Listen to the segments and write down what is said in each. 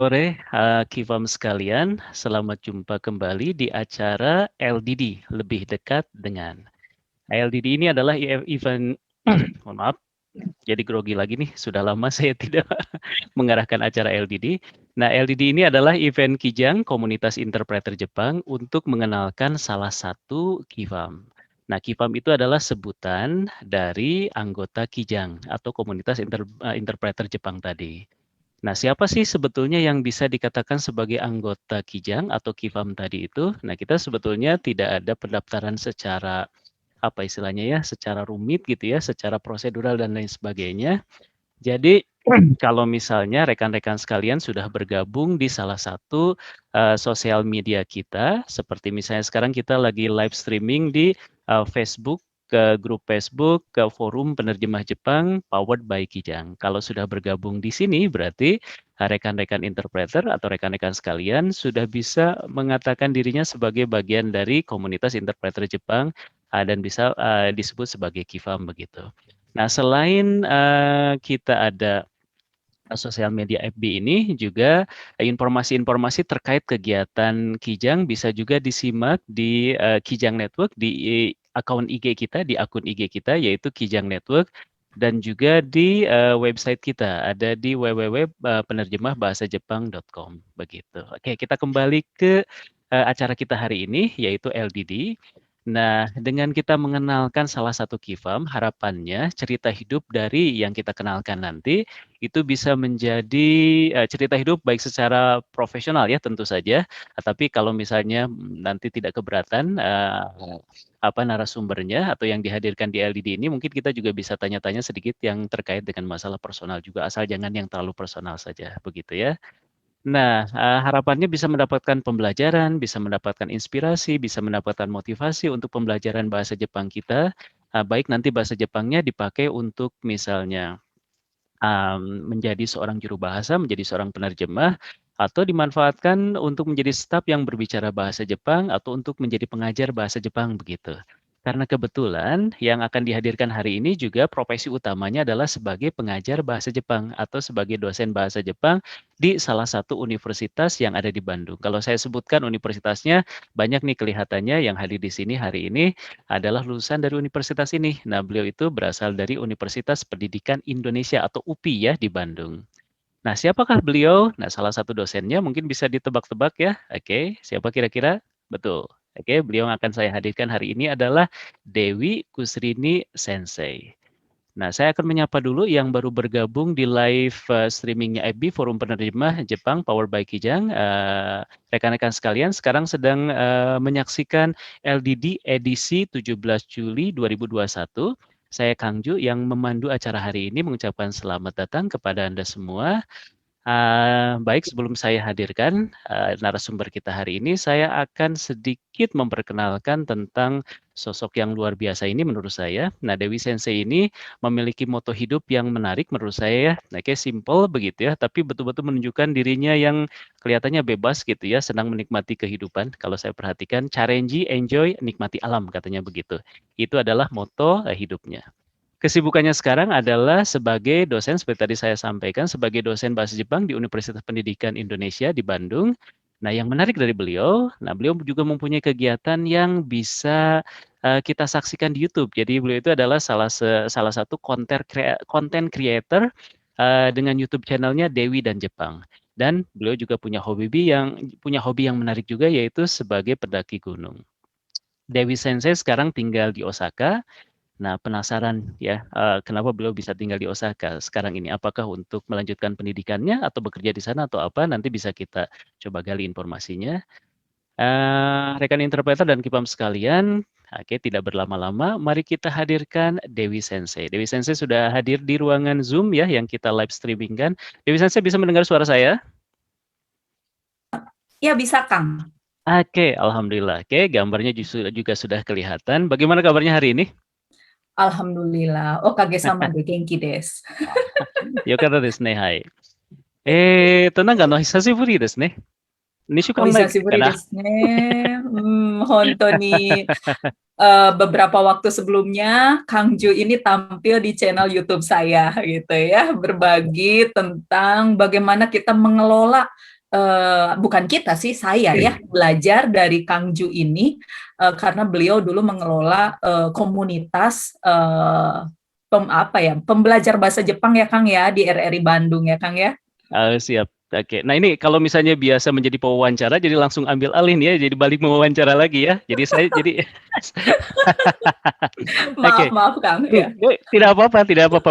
Sore, Kifam sekalian. Selamat jumpa kembali di acara LDD, lebih dekat dengan. LDD ini adalah event, mohon maaf, jadi grogi lagi nih. Sudah lama saya tidak mengarahkan acara LDD. Nah, LDD ini adalah event Kijang, komunitas interpreter Jepang, untuk mengenalkan salah satu Kifam. Nah, Kifam itu adalah sebutan dari anggota Kijang atau komunitas interpreter Jepang tadi. Nah, siapa sih sebetulnya yang bisa dikatakan sebagai anggota Kijang atau Kifam tadi itu? Nah, kita sebetulnya tidak ada pendaftaran secara apa istilahnya ya, secara rumit gitu ya, secara prosedural dan lain sebagainya. Jadi kalau misalnya rekan-rekan sekalian sudah bergabung di salah satu sosial media kita, seperti misalnya sekarang kita lagi live streaming di Facebook, ke grup Facebook, ke forum penerjemah Jepang powered by Kijang. Kalau sudah bergabung di sini, berarti rekan-rekan interpreter atau rekan-rekan sekalian sudah bisa mengatakan dirinya sebagai bagian dari komunitas interpreter Jepang dan bisa disebut sebagai Kifam begitu. Nah, selain kita ada sosial media FB ini juga informasi-informasi terkait kegiatan Kijang bisa juga disimak di Kijang Network di akun IG kita, di akun IG kita yaitu Kijang Network dan juga di website kita ada di www.penerjemahbahasajepang.com begitu. Oke, kita kembali ke acara kita hari ini yaitu LDD. Nah, dengan kita mengenalkan salah satu Kifam, harapannya cerita hidup dari yang kita kenalkan nanti itu bisa menjadi cerita hidup baik secara profesional ya tentu saja, tapi kalau misalnya nanti tidak keberatan apa narasumbernya atau yang dihadirkan di LDD ini mungkin kita juga bisa tanya-tanya sedikit yang terkait dengan masalah personal juga asal jangan yang terlalu personal saja begitu ya. Nah, harapannya bisa mendapatkan pembelajaran, bisa mendapatkan inspirasi, bisa mendapatkan motivasi untuk pembelajaran bahasa Jepang kita, baik nanti bahasa Jepangnya dipakai untuk misalnya menjadi seorang juru bahasa, menjadi seorang penerjemah, atau dimanfaatkan untuk menjadi staf yang berbicara bahasa Jepang atau untuk menjadi pengajar bahasa Jepang begitu. Karena kebetulan yang akan dihadirkan hari ini juga profesi utamanya adalah sebagai pengajar bahasa Jepang atau sebagai dosen bahasa Jepang di salah satu universitas yang ada di Bandung. Kalau saya sebutkan universitasnya, banyak nih kelihatannya yang hadir di sini hari ini adalah lulusan dari universitas ini. Nah, beliau itu berasal dari Universitas Pendidikan Indonesia atau UPI ya di Bandung. Nah, siapakah beliau? Nah, salah satu dosennya mungkin bisa ditebak-tebak ya. Oke, siapa kira-kira? Betul. Oke, beliau yang akan saya hadirkan hari ini adalah Dewi Kusrini Sensei. Nah, saya akan menyapa dulu yang baru bergabung di live streamingnya FB Forum Penerjemah Jepang Power by Kijang. Rekan-rekan sekalian, sekarang sedang menyaksikan LDD edisi 17 Juli 2021. Saya Kang Ju yang memandu acara hari ini mengucapkan selamat datang kepada Anda semua. Baik, sebelum saya hadirkan narasumber kita hari ini, saya akan sedikit memperkenalkan tentang sosok yang luar biasa ini menurut saya. Nah, Dewi Sensei ini memiliki moto hidup yang menarik menurut saya ya. Nah, kayak simple begitu ya, tapi betul-betul menunjukkan dirinya yang kelihatannya bebas gitu ya, senang menikmati kehidupan. Kalau saya perhatikan, challenge, enjoy, nikmati alam katanya begitu. Itu adalah moto hidupnya. Kesibukannya sekarang adalah sebagai dosen, seperti tadi saya sampaikan, sebagai dosen bahasa Jepang di Universitas Pendidikan Indonesia di Bandung. Nah, yang menarik dari beliau, nah beliau juga mempunyai kegiatan yang bisa kita saksikan di YouTube. Jadi beliau itu adalah salah satu konten creator dengan YouTube channelnya Dewi dan Jepang. Dan beliau juga punya hobi yang menarik juga yaitu sebagai pendaki gunung. Dewi Sensei sekarang tinggal di Osaka. Nah, penasaran ya, kenapa beliau bisa tinggal di Osaka sekarang ini? Apakah untuk melanjutkan pendidikannya atau bekerja di sana atau apa? Nanti bisa kita coba gali informasinya. Rekan interpreter dan Kipam sekalian, oke, tidak berlama-lama, mari kita hadirkan Dewi Sensei. Dewi Sensei sudah hadir di ruangan Zoom ya, yang kita live streamingkan. Dewi Sensei bisa mendengar suara saya? Ya bisa, Kang. Oke, alhamdulillah. Oke, gambarnya juga sudah kelihatan. Bagaimana kabarnya hari ini? Alhamdulillah. Okage-sama de genki desu. よかったですね。はい。と、なんか久しぶりですね。2週間前かな。お久しぶりですね。本当にbeberapa waktu sebelumnya Kang Ju ini tampil di channel YouTube saya gitu ya, berbagi tentang bagaimana kita mengelola bukan kita sih, saya ya, belajar dari Kang Ju ini karena beliau dulu mengelola komunitas apa ya, pembelajar bahasa Jepang ya Kang ya di RRI Bandung ya Kang ya. Siap. Oke. Nah ini kalau misalnya biasa menjadi pewawancara, jadi langsung ambil alih nih ya, jadi balik mewawancara lagi ya. Jadi saya jadi Maaf oke. maaf Kang ya. Tidak apa-apa,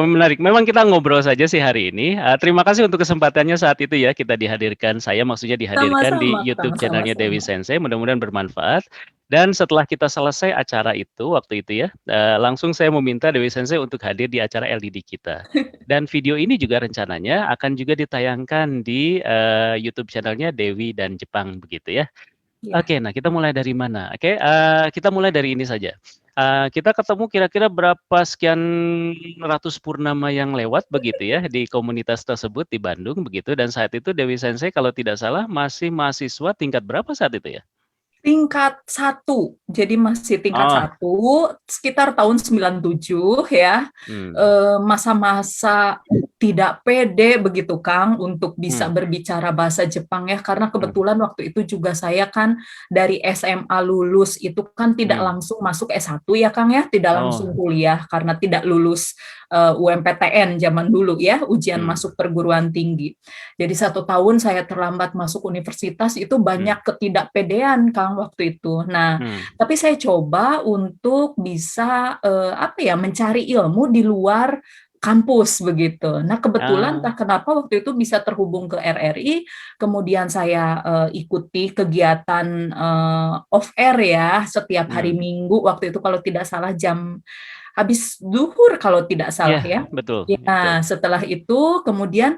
menarik. Memang kita ngobrol saja sih hari ini. Terima kasih untuk kesempatannya saat itu ya, kita dihadirkan, saya maksudnya dihadirkan di Sama-sama Kang, YouTube channel-nya Dewi sama-sama. Sensei, mudah-mudahan bermanfaat. Dan setelah kita selesai acara itu, waktu itu ya, langsung saya meminta Dewi Sensei untuk hadir di acara LDD kita. Dan video ini juga rencananya akan juga ditayangkan di YouTube channel-nya Dewi dan Jepang begitu ya. Ya. Oke, nah kita mulai dari mana? Oke, kita mulai dari ini saja. Kita ketemu kira-kira berapa sekian ratus purnama yang lewat begitu ya di komunitas tersebut di Bandung begitu, dan saat itu Dewi Sensei kalau tidak salah masih mahasiswa tingkat berapa saat itu ya? Tingkat 1, jadi masih tingkat Oh, 1, sekitar tahun 97 ya, hmm, masa-masa tidak pede begitu Kang untuk bisa hmm, berbicara bahasa Jepang ya, karena hmm, kebetulan waktu itu juga saya kan dari SMA lulus itu kan tidak hmm. langsung masuk S1 ya Kang ya, tidak Oh, langsung kuliah karena tidak lulus UMPTN zaman dulu ya, ujian hmm, masuk perguruan tinggi. Jadi 1 tahun saya terlambat masuk universitas itu hmm, banyak ketidakpedean Kang waktu itu. Nah, hmm. tapi saya coba untuk bisa apa ya, mencari ilmu di luar kampus begitu. Nah, kebetulan Ah, entah kenapa waktu itu bisa terhubung ke RRI, kemudian saya ikuti kegiatan off air ya setiap hari hmm. Minggu waktu itu kalau tidak salah jam habis zuhur kalau tidak salah Ya, ya. betul, betul. Ya, setelah itu kemudian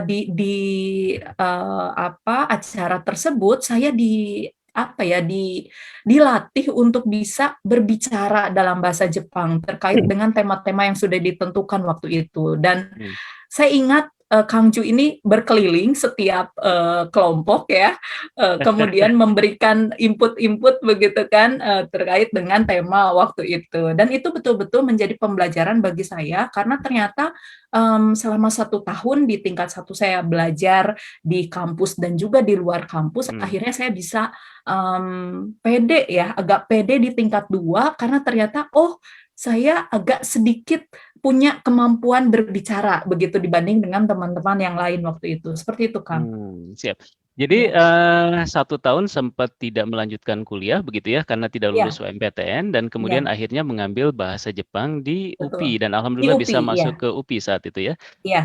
di apa acara tersebut saya di apa ya dilatih untuk bisa berbicara dalam bahasa Jepang terkait dengan tema-tema yang sudah ditentukan waktu itu. Dan Hmm. saya ingat Kang Ju ini berkeliling setiap kelompok ya, kemudian memberikan input-input begitu kan terkait dengan tema waktu itu. Dan itu betul-betul menjadi pembelajaran bagi saya karena ternyata selama 1 tahun di tingkat 1 saya belajar di kampus dan juga di luar kampus, Hmm. akhirnya saya bisa pede ya, agak pede di tingkat 2 karena ternyata oh saya agak sedikit punya kemampuan berbicara begitu dibanding dengan teman-teman yang lain waktu itu. Seperti itu, Kang. Siap. Jadi, Iya, 1 tahun sempat tidak melanjutkan kuliah begitu ya, karena tidak lulus iya, UMPTN dan kemudian iya, akhirnya mengambil bahasa Jepang di betul. UPI dan Di alhamdulillah bisa UPI, iya, masuk ke UPI saat itu ya. iya.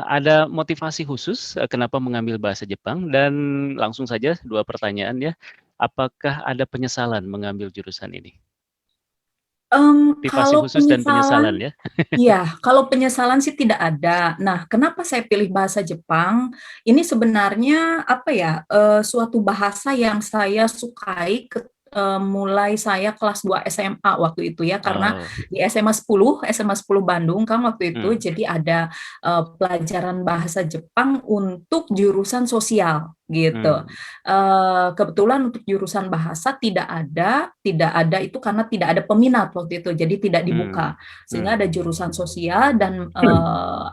Ada motivasi khusus, kenapa mengambil bahasa Jepang? Dan langsung saja 2 pertanyaan ya, apakah ada penyesalan mengambil jurusan ini? Motivasi Kalau khusus dan penyesalan penyesalan ya? iya, kalau penyesalan sih tidak ada. Nah, kenapa saya pilih bahasa Jepang? Ini sebenarnya apa ya, suatu bahasa yang saya sukai mulai saya kelas 2 SMA waktu itu ya, karena Oh, di SMA 10 Bandung kan waktu itu, hmm, jadi ada pelajaran bahasa Jepang untuk jurusan sosial gitu. hmm, Kebetulan untuk jurusan bahasa tidak ada itu karena tidak ada peminat waktu itu, jadi tidak hmm, dibuka sehingga ada hmm, jurusan sosial dan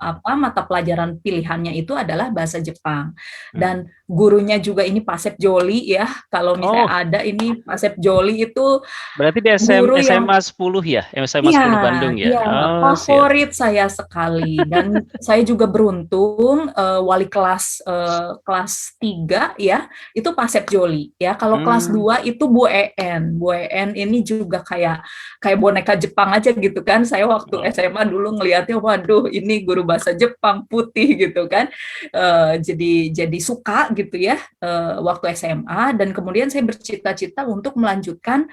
apa mata pelajaran pilihannya itu adalah bahasa Jepang hmm. dan gurunya juga ini Pak Sep Joli ya kalau misalnya Oh, ada ini Pak Sep Joli itu berarti di guru yang SMA 10 ya? SMA iya, 10 Bandung ya? iya, Oh, siap. favorit saya sekali dan saya juga beruntung wali kelas kelas 3 ya, itu Pak Sep Joli ya. Kalau kelas Hmm, 2 itu Bu EN. Bu EN ini juga kayak kayak boneka Jepang aja gitu kan. Saya waktu oh, SMA dulu ngelihatnya waduh ini guru bahasa Jepang putih gitu kan. Jadi suka gitu ya waktu SMA dan kemudian saya bercita-cita untuk melanjutkan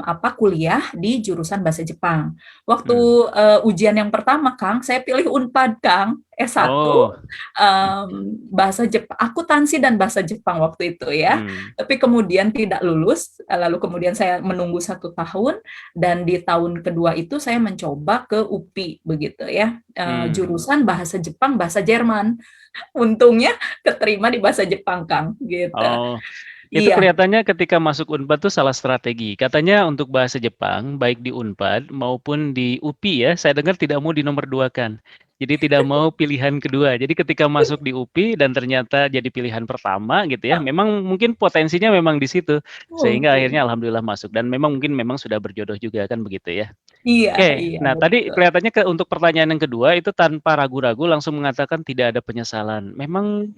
apa kuliah di jurusan bahasa Jepang. Waktu hmm. ujian yang pertama, Kang, saya pilih Unpad, Kang. S1, Oh. bahasa Jepang, akuntansi dan bahasa Jepang waktu itu ya. Hmm. Tapi kemudian tidak lulus, lalu kemudian saya menunggu 1 tahun, dan di tahun kedua itu saya mencoba ke UPI begitu ya, Hmm. jurusan bahasa Jepang, bahasa Jerman. Untungnya keterima di bahasa Jepang, Kang, gitu. Oh, itu Iya. kelihatannya ketika masuk Unpad tuh salah strategi. Katanya untuk bahasa Jepang, baik di Unpad maupun di UPI ya, saya dengar tidak mau dinomor duakan. Jadi tidak mau pilihan kedua. Jadi ketika masuk di UPI dan ternyata jadi pilihan pertama gitu ya, memang mungkin potensinya memang di situ. Sehingga akhirnya Mungkin. alhamdulillah masuk. Dan memang mungkin memang sudah berjodoh juga kan begitu ya. Iya, Oke, iya, nah tadi betul. kelihatannya untuk pertanyaan yang kedua itu tanpa ragu-ragu langsung mengatakan tidak ada penyesalan. Memang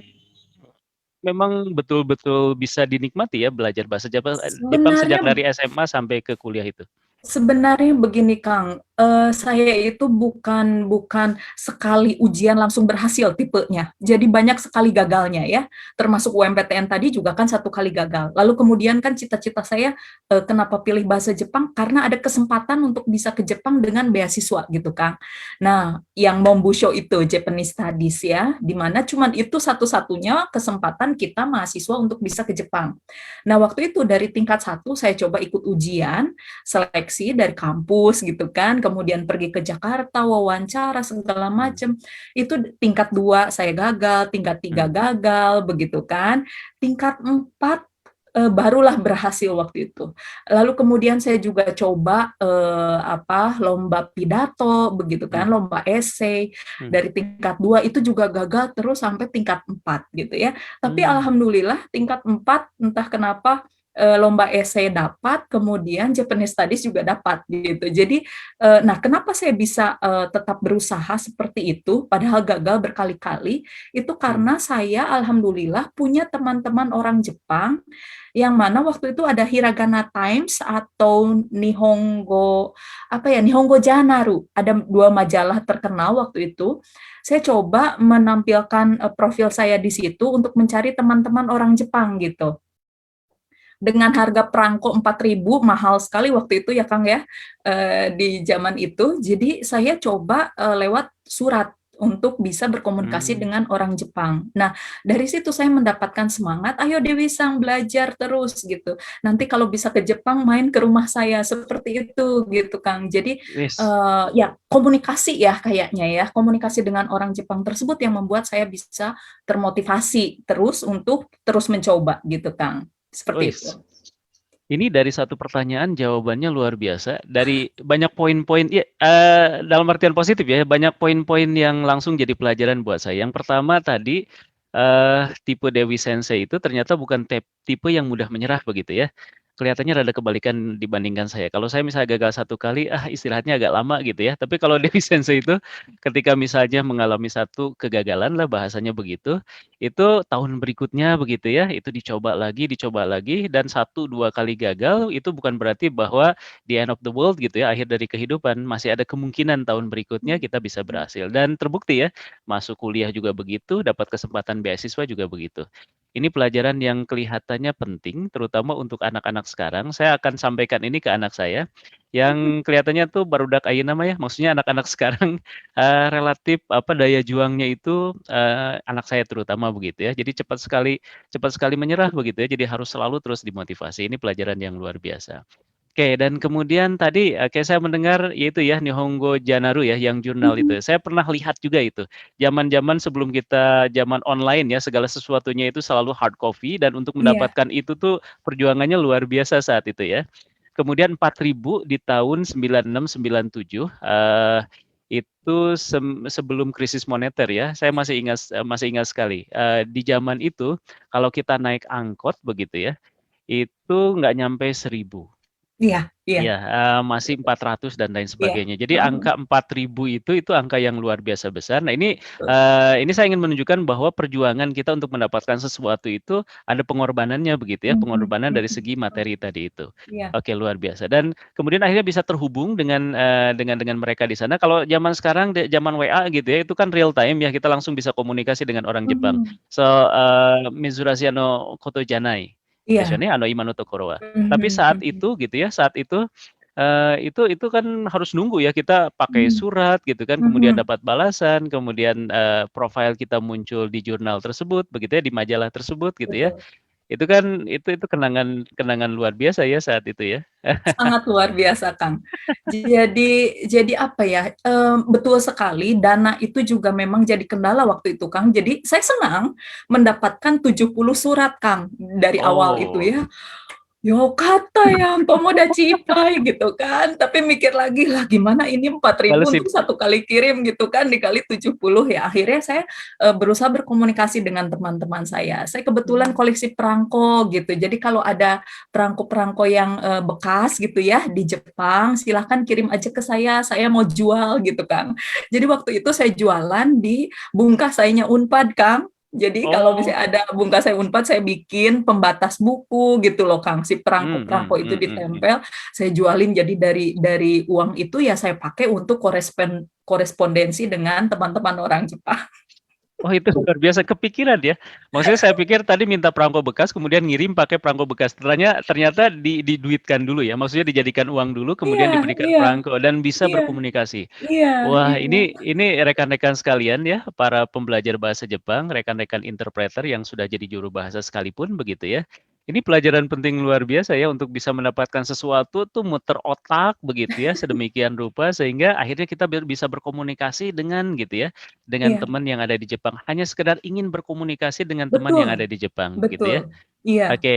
betul-betul bisa dinikmati ya belajar bahasa Jepang sejak Sebenarnya dari SMA sampai ke kuliah itu? Sebenarnya begini, Kang, saya itu bukan bukan sekali ujian langsung berhasil tipenya. Jadi banyak sekali gagalnya ya, termasuk UMPTN tadi juga kan 1 kali gagal. Lalu kemudian kan cita-cita saya, kenapa pilih bahasa Jepang, karena ada kesempatan untuk bisa ke Jepang dengan beasiswa gitu, Kang. Nah, yang Mombusho itu Japanese Studies ya, di mana cuman itu satu-satunya kesempatan kita mahasiswa untuk bisa ke Jepang. Nah, waktu itu dari tingkat 1 saya coba ikut ujian, seleksi dari kampus gitu kan, kemudian pergi ke Jakarta, wawancara segala Hmm. macam. Itu tingkat 2 saya gagal, tingkat 3 Hmm. gagal begitu kan. Tingkat 4 barulah berhasil waktu itu. Lalu kemudian saya juga coba lomba pidato begitu kan, Hmm. lomba esai Hmm. dari tingkat 2 itu juga gagal terus sampai tingkat 4 gitu ya. Tapi Hmm. alhamdulillah tingkat 4 entah kenapa lomba esai dapat, kemudian Japanese Studies juga dapat gitu. Jadi, nah kenapa saya bisa tetap berusaha seperti itu, padahal gagal berkali-kali, itu Hmm. karena saya alhamdulillah punya teman-teman orang Jepang, yang mana waktu itu ada Hiragana Times atau Nihongo, apa ya, Nihongo Janaru, ada 2 majalah terkenal waktu itu. Saya coba menampilkan profil saya di situ untuk mencari teman-teman orang Jepang gitu dengan harga perangko 4.000, mahal sekali waktu itu ya Kang ya, di zaman itu. Jadi saya coba lewat surat untuk bisa berkomunikasi Hmm. dengan orang Jepang. Nah, dari situ saya mendapatkan semangat, ayo Dewi Sang belajar terus gitu. Nanti kalau bisa ke Jepang main ke rumah saya seperti itu gitu Kang. Jadi Yes. ya komunikasi ya kayaknya ya, komunikasi dengan orang Jepang tersebut yang membuat saya bisa termotivasi terus untuk terus mencoba gitu Kang. Seperti itu. Wis. Ini dari satu pertanyaan jawabannya luar biasa. Dari banyak poin-poin, ya, dalam artian positif ya, banyak poin-poin yang langsung jadi pelajaran buat saya. Yang pertama tadi, tipe Dewi Sensei itu ternyata bukan tipe yang mudah menyerah begitu ya. Kelihatannya rada kebalikan dibandingkan saya. Kalau saya misalnya gagal 1 kali, istirahatnya agak lama gitu ya. Tapi kalau Dewi Sensei itu ketika misalnya mengalami satu kegagalan lah bahasanya begitu, itu tahun berikutnya begitu ya, itu dicoba lagi, dan 1 2 kali gagal itu bukan berarti bahwa the end of the world gitu ya, akhir dari kehidupan. Masih ada kemungkinan tahun berikutnya kita bisa berhasil. Dan terbukti ya, masuk kuliah juga begitu, dapat kesempatan beasiswa juga begitu. Ini pelajaran yang kelihatannya penting, terutama untuk anak-anak sekarang. Saya akan sampaikan ini ke anak saya, yang kelihatannya tuh barudak ayeuna mah ya, maksudnya anak-anak sekarang relatif apa daya juangnya itu anak saya terutama begitu ya. Jadi cepat sekali menyerah begitu ya. Jadi harus selalu terus dimotivasi. Ini pelajaran yang luar biasa. Oke, dan kemudian tadi kayak saya mendengar yaitu ya Nihongo Janaru ya yang jurnal itu. Saya pernah lihat juga itu. Zaman-zaman sebelum kita zaman online ya segala sesuatunya itu selalu hard copy dan untuk Iya, mendapatkan itu tuh perjuangannya luar biasa saat itu ya. Kemudian 4.000 di tahun 96 97 itu sebelum krisis moneter ya. Saya masih ingat sekali. Di zaman itu kalau kita naik angkot begitu ya, itu nggak nyampe 1.000. iya, iya, Iya, masih 400 dan lain iya. sebagainya. Jadi Heeh, angka 4.000 itu angka yang luar biasa besar. Nah betul. ini saya ingin menunjukkan bahwa perjuangan kita untuk mendapatkan sesuatu itu ada pengorbanannya begitu ya, Mhm, pengorbanan dari mhm, segi materi tadi itu. iya, Oke, luar biasa. Dan kemudian akhirnya bisa terhubung dengan mereka di sana. Kalau zaman sekarang, zaman WA gitu ya, itu kan real time ya, kita langsung bisa komunikasi dengan orang Jepang. mhm, So, Mizurashi no koto janai. iya, Desu yo ne, ano ima no tokoro wa. Tapi mhm, saat mhm, itu gitu ya, saat itu itu kan harus nunggu ya, kita pakai Mmm, surat gitu kan, kemudian mhm, dapat balasan, kemudian, profil kita muncul di jurnal tersebut, begitu ya, di majalah tersebut gitu ya. betul. Itu kan itu kenangan kenangan luar biasa ya saat itu ya. Sangat luar biasa, Kang. Jadi apa ya, betul sekali dana itu juga memang jadi kendala waktu itu, Kang. Jadi saya senang mendapatkan 70 surat, Kang, dari awal itu Oh, ya. Yo kata yang pemuda Cipai gitu kan, tapi mikir lagi lah gimana ini 4.000 balesin. untuk satu kali kirim gitu kan dikali 70 ya. Akhirnya saya berusaha berkomunikasi dengan teman-teman saya. Saya kebetulan koleksi perangko gitu. Jadi kalau ada perangko-perangko yang bekas gitu ya di Jepang, silahkan kirim aja ke saya mau jual gitu kan. Jadi waktu itu saya jualan di bungkasainya Unpad, Kang. Jadi kalau Oh, misalnya ada bungkasan Unpad, saya bikin pembatas buku gitu loh, Kang. Si perangko-perangko itu mhm. ditempel, saya jualin. Jadi dari uang itu ya saya pakai untuk korespondensi dengan teman-teman orang Jepang. Oh itu luar biasa, kepikiran ya. Maksudnya saya pikir tadi minta perangko bekas, kemudian ngirim pakai perangko bekas. Ternyata diduitkan dulu ya, maksudnya dijadikan uang dulu, Iya, kemudian diberikan iya, perangko dan bisa iya, berkomunikasi. iya, Wah, iya. ini rekan-rekan sekalian ya, para pembelajar bahasa Jepang, rekan-rekan interpreter yang sudah jadi juru bahasa sekalipun begitu ya. Ini pelajaran penting luar biasa ya untuk bisa mendapatkan sesuatu tuh muter otak begitu ya, sedemikian rupa sehingga akhirnya kita bisa berkomunikasi dengan gitu ya, dengan Iya, teman yang ada di Jepang. Hanya sekedar ingin berkomunikasi dengan teman yang betul, ada di Jepang gitu betul. ya. Iya, Oke,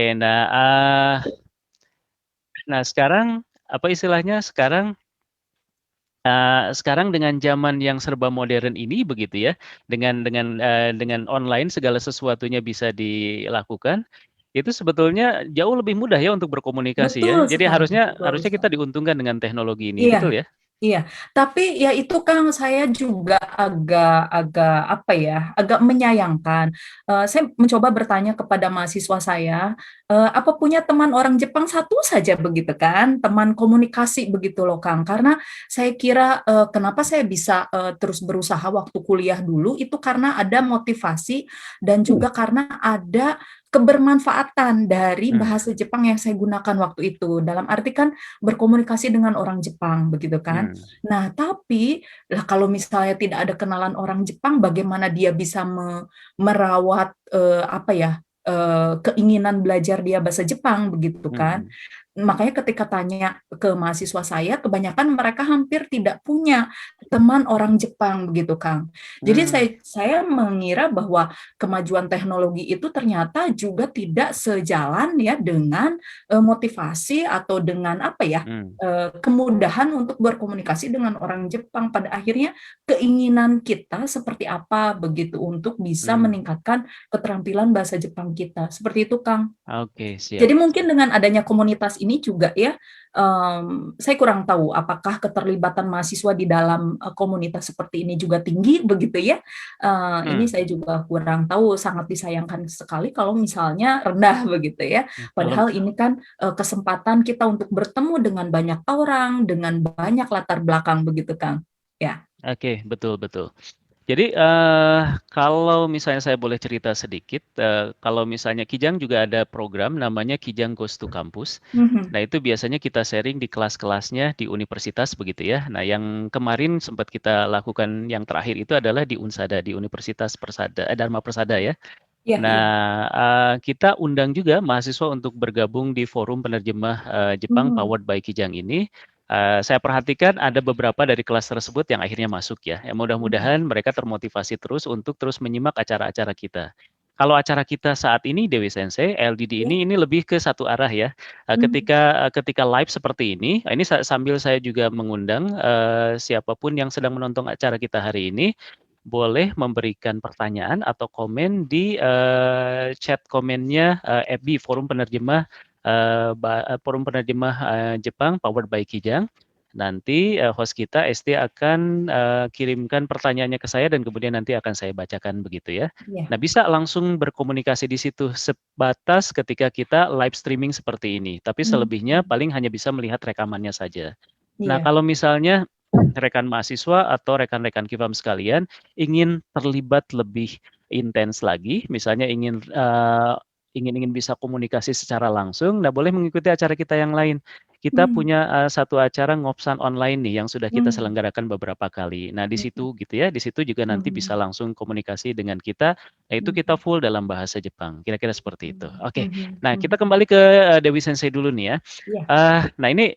nah sekarang apa istilahnya sekarang dengan zaman yang serba modern ini begitu ya, dengan online segala sesuatunya bisa dilakukan, itu sebetulnya jauh lebih mudah ya untuk berkomunikasi ya. betul Jadi sekali, harusnya betul harusnya kita sekali. diuntungkan dengan teknologi ini, betul Iya, ya? iya. Tapi ya itu Kang, saya juga agak apa ya, agak menyayangkan. Saya mencoba bertanya kepada mahasiswa saya, apa punya teman orang Jepang satu saja begitu kan, teman komunikasi begitu loh Kang. Karena saya kira kenapa saya bisa terus berusaha waktu kuliah dulu itu karena ada motivasi dan juga karena ada kebermanfaatan dari Mmm, bahasa Jepang yang saya gunakan waktu itu. Dalam arti kan berkomunikasi dengan orang Jepang begitu kan. mmm, Nah, tapi lah kalau misalnya tidak ada kenalan orang Jepang, bagaimana dia bisa merawat apa ya keinginan belajar dia bahasa Jepang begitu kan. mhm, Makanya ketika tanya ke mahasiswa saya, kebanyakan mereka hampir tidak punya teman orang Jepang begitu, Kang. Jadi mmm, saya mengira bahwa kemajuan teknologi itu ternyata juga tidak sejalan ya dengan motivasi atau dengan apa ya mmm, kemudahan untuk berkomunikasi dengan orang Jepang. Pada akhirnya keinginan kita seperti apa begitu untuk bisa mmm, meningkatkan keterampilan bahasa Jepang kita. Seperti itu, Kang. oke siap. Jadi mungkin dengan adanya komunitas ini juga ya, saya kurang tahu apakah keterlibatan mahasiswa di dalam, komunitas seperti ini juga tinggi begitu ya, ini Mmm, saya juga kurang tahu, sangat disayangkan sekali kalau misalnya rendah begitu ya. kalau Padahal ini kan, kesempatan kita untuk bertemu dengan banyak orang, dengan banyak latar belakang begitu, Kang. Ya. oke, betul betul. Jadi, kalau misalnya saya boleh cerita sedikit, kalau misalnya Kijang juga ada program namanya Kijang Goes to Campus. Mhm. Nah, itu biasanya kita sharing di kelas-kelasnya di universitas begitu ya. Nah, yang kemarin sempat kita lakukan yang terakhir itu adalah di Unsada, di Universitas Dharma Persada ya. Iya, Nah, iya. kita undang juga mahasiswa untuk bergabung di forum penerjemah, Jepang Mmm, powered by Kijang ini. Saya perhatikan ada beberapa dari kelas tersebut yang akhirnya masuk ya. Ya mhm. mudah-mudahan mereka termotivasi terus untuk terus menyimak acara-acara kita. Kalau acara kita saat ini Dewi Sensei, LDD Iya. ini lebih ke satu arah ya. Mmm, Ketika live seperti ini sambil saya juga mengundang, siapapun yang sedang menonton acara kita hari ini, boleh memberikan pertanyaan atau komen di, chat komennya, FB Forum Penerjemah, Jepang powered by Kijang. Nanti, host kita ST akan, kirimkan pertanyaannya ke saya dan kemudian nanti akan saya bacakan begitu ya. iya. Nah, bisa langsung berkomunikasi di situ, sebatas ketika kita live streaming seperti ini, tapi Mmm, selebihnya paling hanya bisa melihat rekamannya saja. Nah, iya. kalau misalnya rekan mahasiswa atau rekan-rekan Kifam sekalian ingin terlibat lebih intens lagi, misalnya ingin ingin bisa komunikasi secara langsung, nah boleh mengikuti acara kita yang lain. kita Mmm, punya, satu acara ngopsan online nih yang sudah kita mmm, selenggarakan beberapa kali. Nah, di mhm, situ gitu ya, di situ juga nanti bisa mhm, langsung komunikasi dengan kita, yaitu kita mhm, full dalam bahasa Jepang, kira-kira seperti itu. Oke, mhm, nah kita mhm. kembali ke, Dewi Sensei dulu nih ya. Iya, Nah ini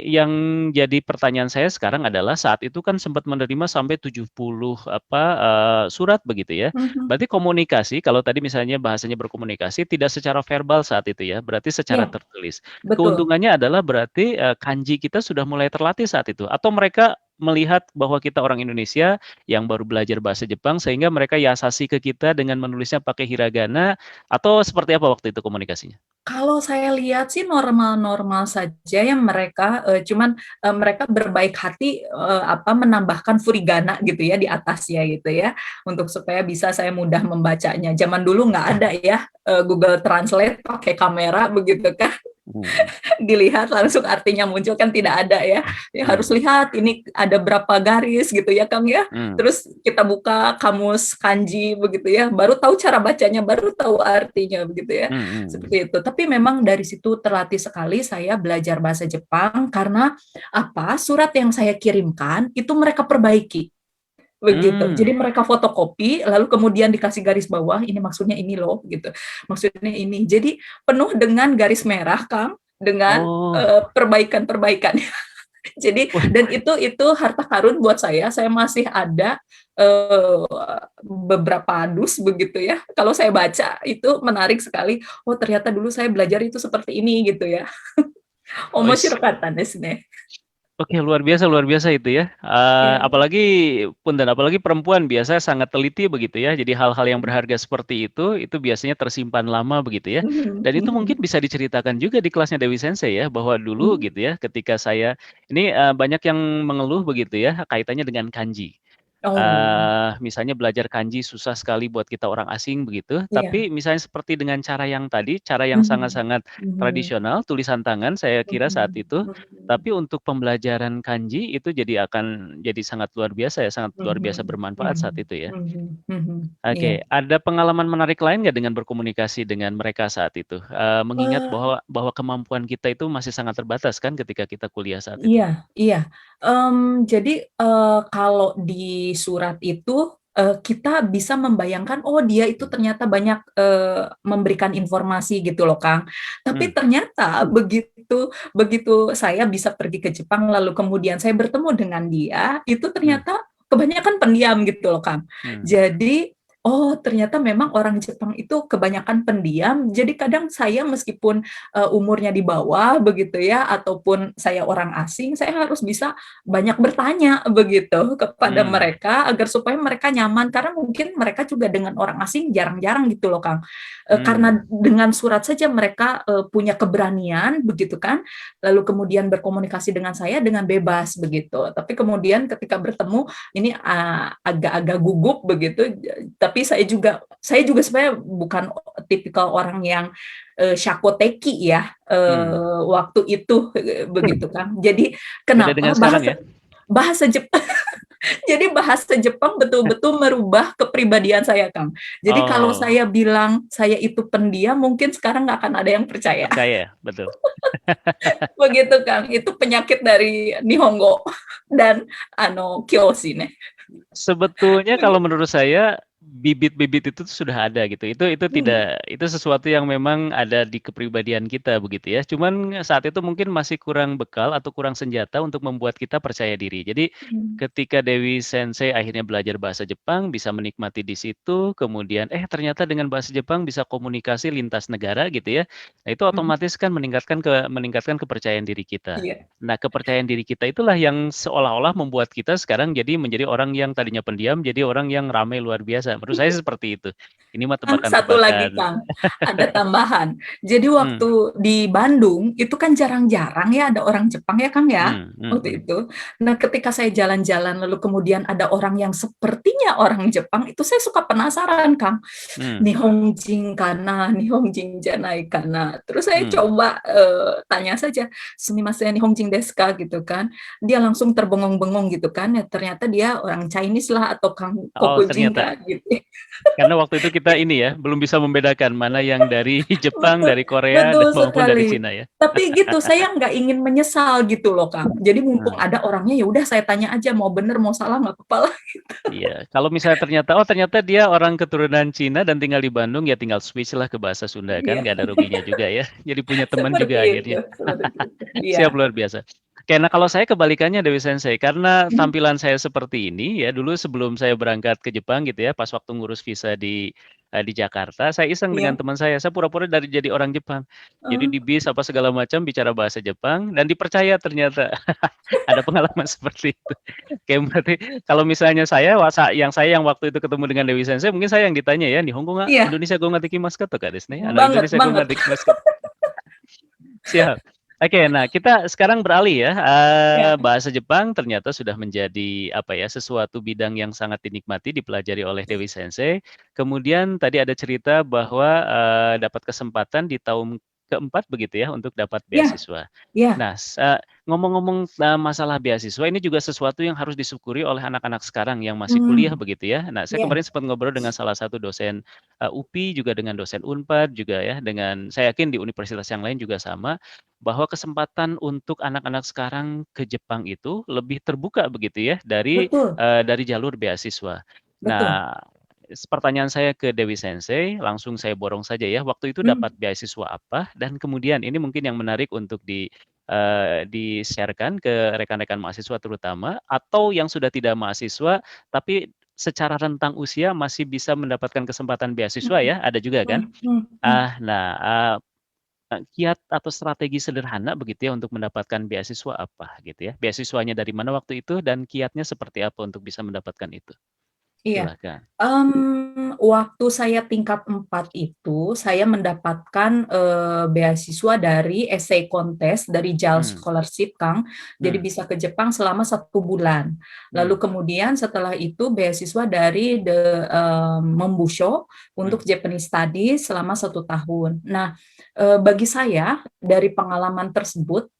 yang jadi pertanyaan saya sekarang adalah saat itu kan sempat menerima sampai 70 surat begitu ya. mhm, Berarti komunikasi kalau tadi misalnya bahasanya berkomunikasi tidak secara verbal saat itu ya, berarti secara iya, tertulis. betul. Keuntungannya adalah berarti, kanji kita sudah mulai terlatih saat itu atau mereka melihat bahwa kita orang Indonesia yang baru belajar bahasa Jepang sehingga mereka yasasi ke kita dengan menulisnya pakai hiragana atau seperti apa waktu itu komunikasinya? Kalau saya lihat sih normal-normal saja ya mereka, cuman, mereka berbaik hati, menambahkan furigana gitu ya di atasnya gitu ya, untuk supaya bisa saya mudah membacanya. Zaman dulu nggak ada ya, Google Translate pakai kamera begitu kan. Mhm, Dilihat langsung artinya muncul kan tidak ada ya. Ya harus mhm, lihat ini ada berapa garis gitu ya Kang ya. mmm, Terus kita buka kamus kanji begitu ya, baru tahu cara bacanya, baru tahu artinya begitu ya. mhm, Seperti itu. Tapi memang dari situ terlatih sekali saya belajar bahasa Jepang karena surat yang saya kirimkan itu mereka perbaiki. Begitu. Jadi mmm, mereka fotokopi, lalu kemudian dikasih garis bawah, ini maksudnya ini loh, gitu. Maksudnya ini. Jadi penuh dengan garis merah, Kang, dengan oh, perbaikan-perbaikan. Jadi wah, dan itu harta karun buat saya masih ada beberapa dus begitu ya. Kalau saya baca itu menarik sekali. Oh, ternyata dulu saya belajar itu seperti ini gitu ya. wis Omoshirokata desu ne. oke, luar biasa itu ya, Iya. apalagi apalagi perempuan biasanya sangat teliti begitu ya, jadi hal-hal yang berharga seperti itu biasanya tersimpan lama begitu ya, Mhm, dan itu mungkin mhm, bisa diceritakan juga di kelasnya Dewi Sensei ya, bahwa dulu mhm. gitu ya, ketika saya ini, banyak yang mengeluh begitu ya, kaitannya dengan kanji. Oh, Misalnya belajar kanji susah sekali buat kita orang asing begitu, iya. tapi misalnya seperti dengan cara yang tadi, cara yang Mhm, sangat-sangat mhm. tradisional, tulisan tangan saya kira saat Mhm, itu, mhm, tapi untuk pembelajaran kanji itu jadi sangat luar biasa ya, sangat luar biasa mhm, bermanfaat saat mhm, itu ya. mhm, mhm, iya. Oke, ada pengalaman menarik lain nggak dengan berkomunikasi dengan mereka saat itu? Mengingat Eee, bahwa bahwa kemampuan kita itu masih sangat terbatas kan ketika kita kuliah saat itu? iya, iya, jadi, kalau di surat itu, kita bisa membayangkan, oh dia itu ternyata banyak, memberikan informasi gitu loh, Kang. Tapi Mmm, ternyata begitu begitu saya bisa pergi ke Jepang, lalu kemudian saya bertemu dengan dia, itu mmm, ternyata kebanyakan pendiam gitu loh, Kang. mmm, Jadi, oh ternyata memang orang Jepang itu kebanyakan pendiam, jadi kadang saya meskipun umurnya di bawah begitu ya, ataupun saya orang asing, saya harus bisa banyak bertanya begitu kepada mmm, mereka agar supaya mereka nyaman karena mungkin mereka juga dengan orang asing jarang-jarang gitu loh Kang. Karena mmm, dengan surat saja mereka punya keberanian begitu kan, lalu kemudian berkomunikasi dengan saya dengan bebas begitu. Tapi kemudian ketika bertemu ini agak-agak gugup begitu, tapi saya juga sebenarnya bukan tipikal orang yang Shakoteki ya, mmm. waktu itu, begitu kan. Jadi Beda dengan kenapa sekarang ya? bahasa Jepang jadi bahasa Jepang betul-betul merubah kepribadian saya, Kang. Jadi kalau Oh, saya bilang saya itu pendiam, mungkin sekarang nggak akan ada yang percaya. percaya ya? Betul. Begitu, Kang. Itu penyakit dari Nihongo dan Kyoshi ne. Sebetulnya kalau Begitu. menurut saya, bibit-bibit itu tuh sudah ada gitu. Itu Mhm, tidak itu sesuatu yang memang ada di kepribadian kita begitu ya. Cuman saat itu mungkin masih kurang bekal atau kurang senjata untuk membuat kita percaya diri. Jadi mhm, ketika Dewi Sensei akhirnya belajar bahasa Jepang, bisa menikmati di situ, kemudian ternyata dengan bahasa Jepang bisa komunikasi lintas negara gitu ya. Nah itu mhm. otomatis kan meningkatkan kepercayaan diri kita. Iya. Nah, kepercayaan diri kita itulah yang seolah-olah membuat kita sekarang menjadi orang yang tadinya pendiam, jadi orang yang ramai luar biasa. Menurut saya seperti itu. Ini mah Kang, satu lagi tebakan-tebakan. Kang, ada tambahan. Jadi Mmm, waktu di Bandung, itu kan jarang-jarang ya ada orang Jepang ya Kang ya, mmm, waktu mhm, itu. Nah ketika saya jalan-jalan lalu kemudian ada orang yang sepertinya orang Jepang, itu saya suka penasaran Kang. mmm, Nihonjin kana, Nihonjin janai kana. Terus saya mmm. coba tanya saja, sumimasen Nihonjin desu ka gitu kan. Dia langsung terbengong-bengong gitu kan. Ya, ternyata dia orang Chinese lah atau Kang Oh, Kokujin ternyata. ka gitu. Karena waktu itu kita ini ya, belum bisa membedakan mana yang dari Jepang, Betul dari Korea, dan betul maupun dari sekali. Cina ya. Tapi gitu, saya nggak ingin menyesal gitu loh, Kang. Jadi mumpung Nah, ada orangnya, ya udah saya tanya aja, mau bener mau salah nggak apa-apa lah. iya. Kalau misalnya ternyata, oh ternyata dia orang keturunan Cina dan tinggal di Bandung, ya tinggal switch lah ke bahasa Sunda kan, Iya, nggak ada ruginya juga ya. Jadi punya teman seperti juga itu akhirnya. seperti itu. Iya. Siap, luar biasa. Oke, nah kalau saya kebalikannya Dewi Sensei, karena Mhm, tampilan saya seperti ini ya, dulu sebelum saya berangkat ke Jepang gitu ya, pas waktu ngurus visa di Jakarta, saya iseng dengan iya. teman saya pura-pura dari jadi orang Jepang. Jadi di Oh, bis apa segala macam bicara bahasa Jepang dan dipercaya ternyata. Ada pengalaman seperti itu. Kayak berarti kalau misalnya saya yang waktu itu ketemu dengan Dewi Sensei, mungkin saya yang ditanya ya, "Nihongo nga iya, Indonesia go nga dekimasu ka?" To ka desu ne. banget Indonesia go nga banget. dekimasu ka? Siap. Oke, nah kita sekarang beralih ya, Ya, bahasa Jepang ternyata sudah menjadi, apa ya, sesuatu bidang yang sangat dinikmati dipelajari oleh Dewi Sensei. Kemudian tadi ada cerita bahwa, dapat kesempatan di tahun keempat begitu ya, untuk dapat ya, beasiswa. ya. Nah, ngomong-ngomong, masalah beasiswa ini juga sesuatu yang harus disyukuri oleh anak-anak sekarang yang masih kuliah Hmm, begitu ya. Nah, saya ya, kemarin sempat ngobrol dengan salah satu dosen, UPI, juga dengan dosen Unpad juga ya, dengan saya yakin di universitas yang lain juga sama, bahwa kesempatan untuk anak-anak sekarang ke Jepang itu lebih terbuka begitu ya betul, dari jalur beasiswa. betul. Nah, pertanyaan saya ke Dewi Sensei, langsung saya borong saja ya, waktu itu Hmm, dapat beasiswa apa? Dan kemudian ini mungkin yang menarik untuk di-share-kan ke rekan-rekan mahasiswa terutama, atau yang sudah tidak mahasiswa, tapi secara rentang usia masih bisa mendapatkan kesempatan beasiswa hmm, ya, ada juga kan? hmm. Nah, kiat atau strategi sederhana begitu ya untuk mendapatkan beasiswa apa gitu ya? Beasiswanya dari mana waktu itu dan kiatnya seperti apa untuk bisa mendapatkan itu? Iya. Silakan. Waktu saya tingkat 4 itu, saya mendapatkan, beasiswa dari essay contest dari JAL Mmm, Scholarship, Kang. Jadi mmm, bisa ke Jepang selama 1 bulan. Lalu mmm, kemudian setelah itu beasiswa dari Membusho mmm, untuk Japanese Studies selama 1 tahun. Nah, bagi saya dari pengalaman tersebut,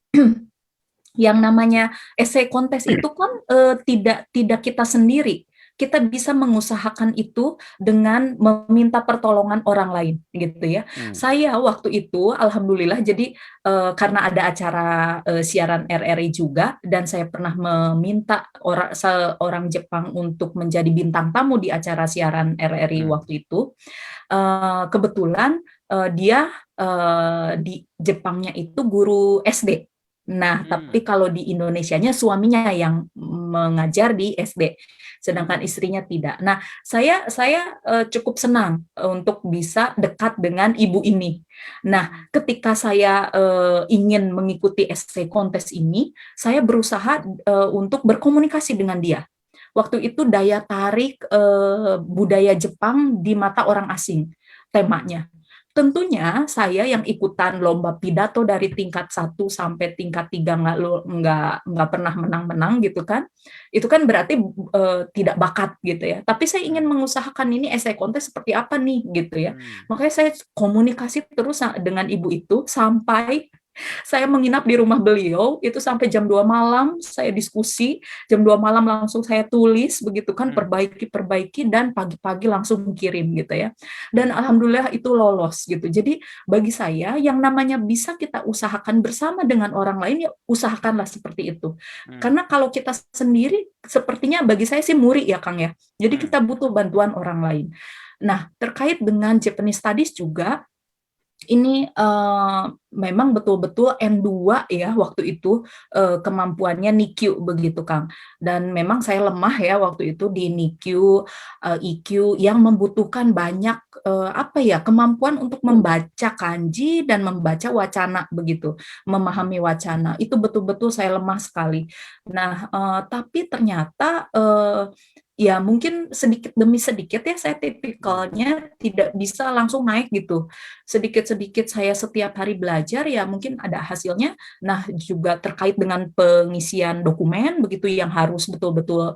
yang namanya essay contest itu kan, tidak tidak kita sendiri. Kita bisa mengusahakan itu dengan meminta pertolongan orang lain, gitu ya. mmm, Saya waktu itu alhamdulillah jadi, karena ada acara, siaran RRI juga dan saya pernah meminta seorang Jepang untuk menjadi bintang tamu di acara siaran RRI mmm, waktu itu, kebetulan, dia, di Jepangnya itu guru SD. Nah, mmm, tapi kalau di Indonesianya suaminya yang mengajar di SD, sedangkan mmm, istrinya tidak. Nah, saya, cukup senang, untuk bisa dekat dengan ibu ini. Nah, mmm, ketika saya, ingin mengikuti essay kontes ini, saya berusaha, untuk berkomunikasi dengan dia. Waktu itu daya tarik, budaya Jepang di mata orang asing, mmm, temanya. Tentunya saya yang ikutan lomba pidato dari tingkat 1 sampai tingkat 3 nggak pernah menang-menang gitu kan, itu kan berarti, tidak bakat gitu ya. Tapi saya ingin mmm, mengusahakan ini essay contest seperti apa nih gitu ya. mmm, Makanya saya komunikasi terus dengan ibu itu sampai saya menginap di rumah beliau itu sampai jam 2 malam saya diskusi, jam 2 malam langsung saya tulis begitu kan, mmm, perbaiki-perbaiki dan pagi-pagi langsung kirim gitu ya. Dan mmm, alhamdulillah itu lolos gitu. Jadi bagi saya yang namanya bisa kita usahakan bersama dengan orang lain, ya usahakanlah seperti itu. mmm, Karena kalau kita sendiri sepertinya bagi saya sih muri ya, Kang, ya. Jadi mmm, kita butuh bantuan orang lain. Nah, terkait dengan Japanese Studies juga ini, memang betul-betul N2 ya waktu itu, kemampuannya NIKU begitu, Kang. Dan memang saya lemah ya waktu itu di NIKU, IQ yang membutuhkan banyak, apa ya, kemampuan untuk membaca kanji dan membaca wacana begitu, mmm, memahami wacana, itu betul-betul saya lemah sekali. Nah, tapi ternyata, ya mungkin sedikit demi sedikit ya saya mmm, tipikalnya tidak bisa langsung naik gitu. Sedikit-sedikit saya setiap hari belajar, ya mungkin ada hasilnya. Nah, juga terkait dengan pengisian dokumen begitu yang harus betul-betul,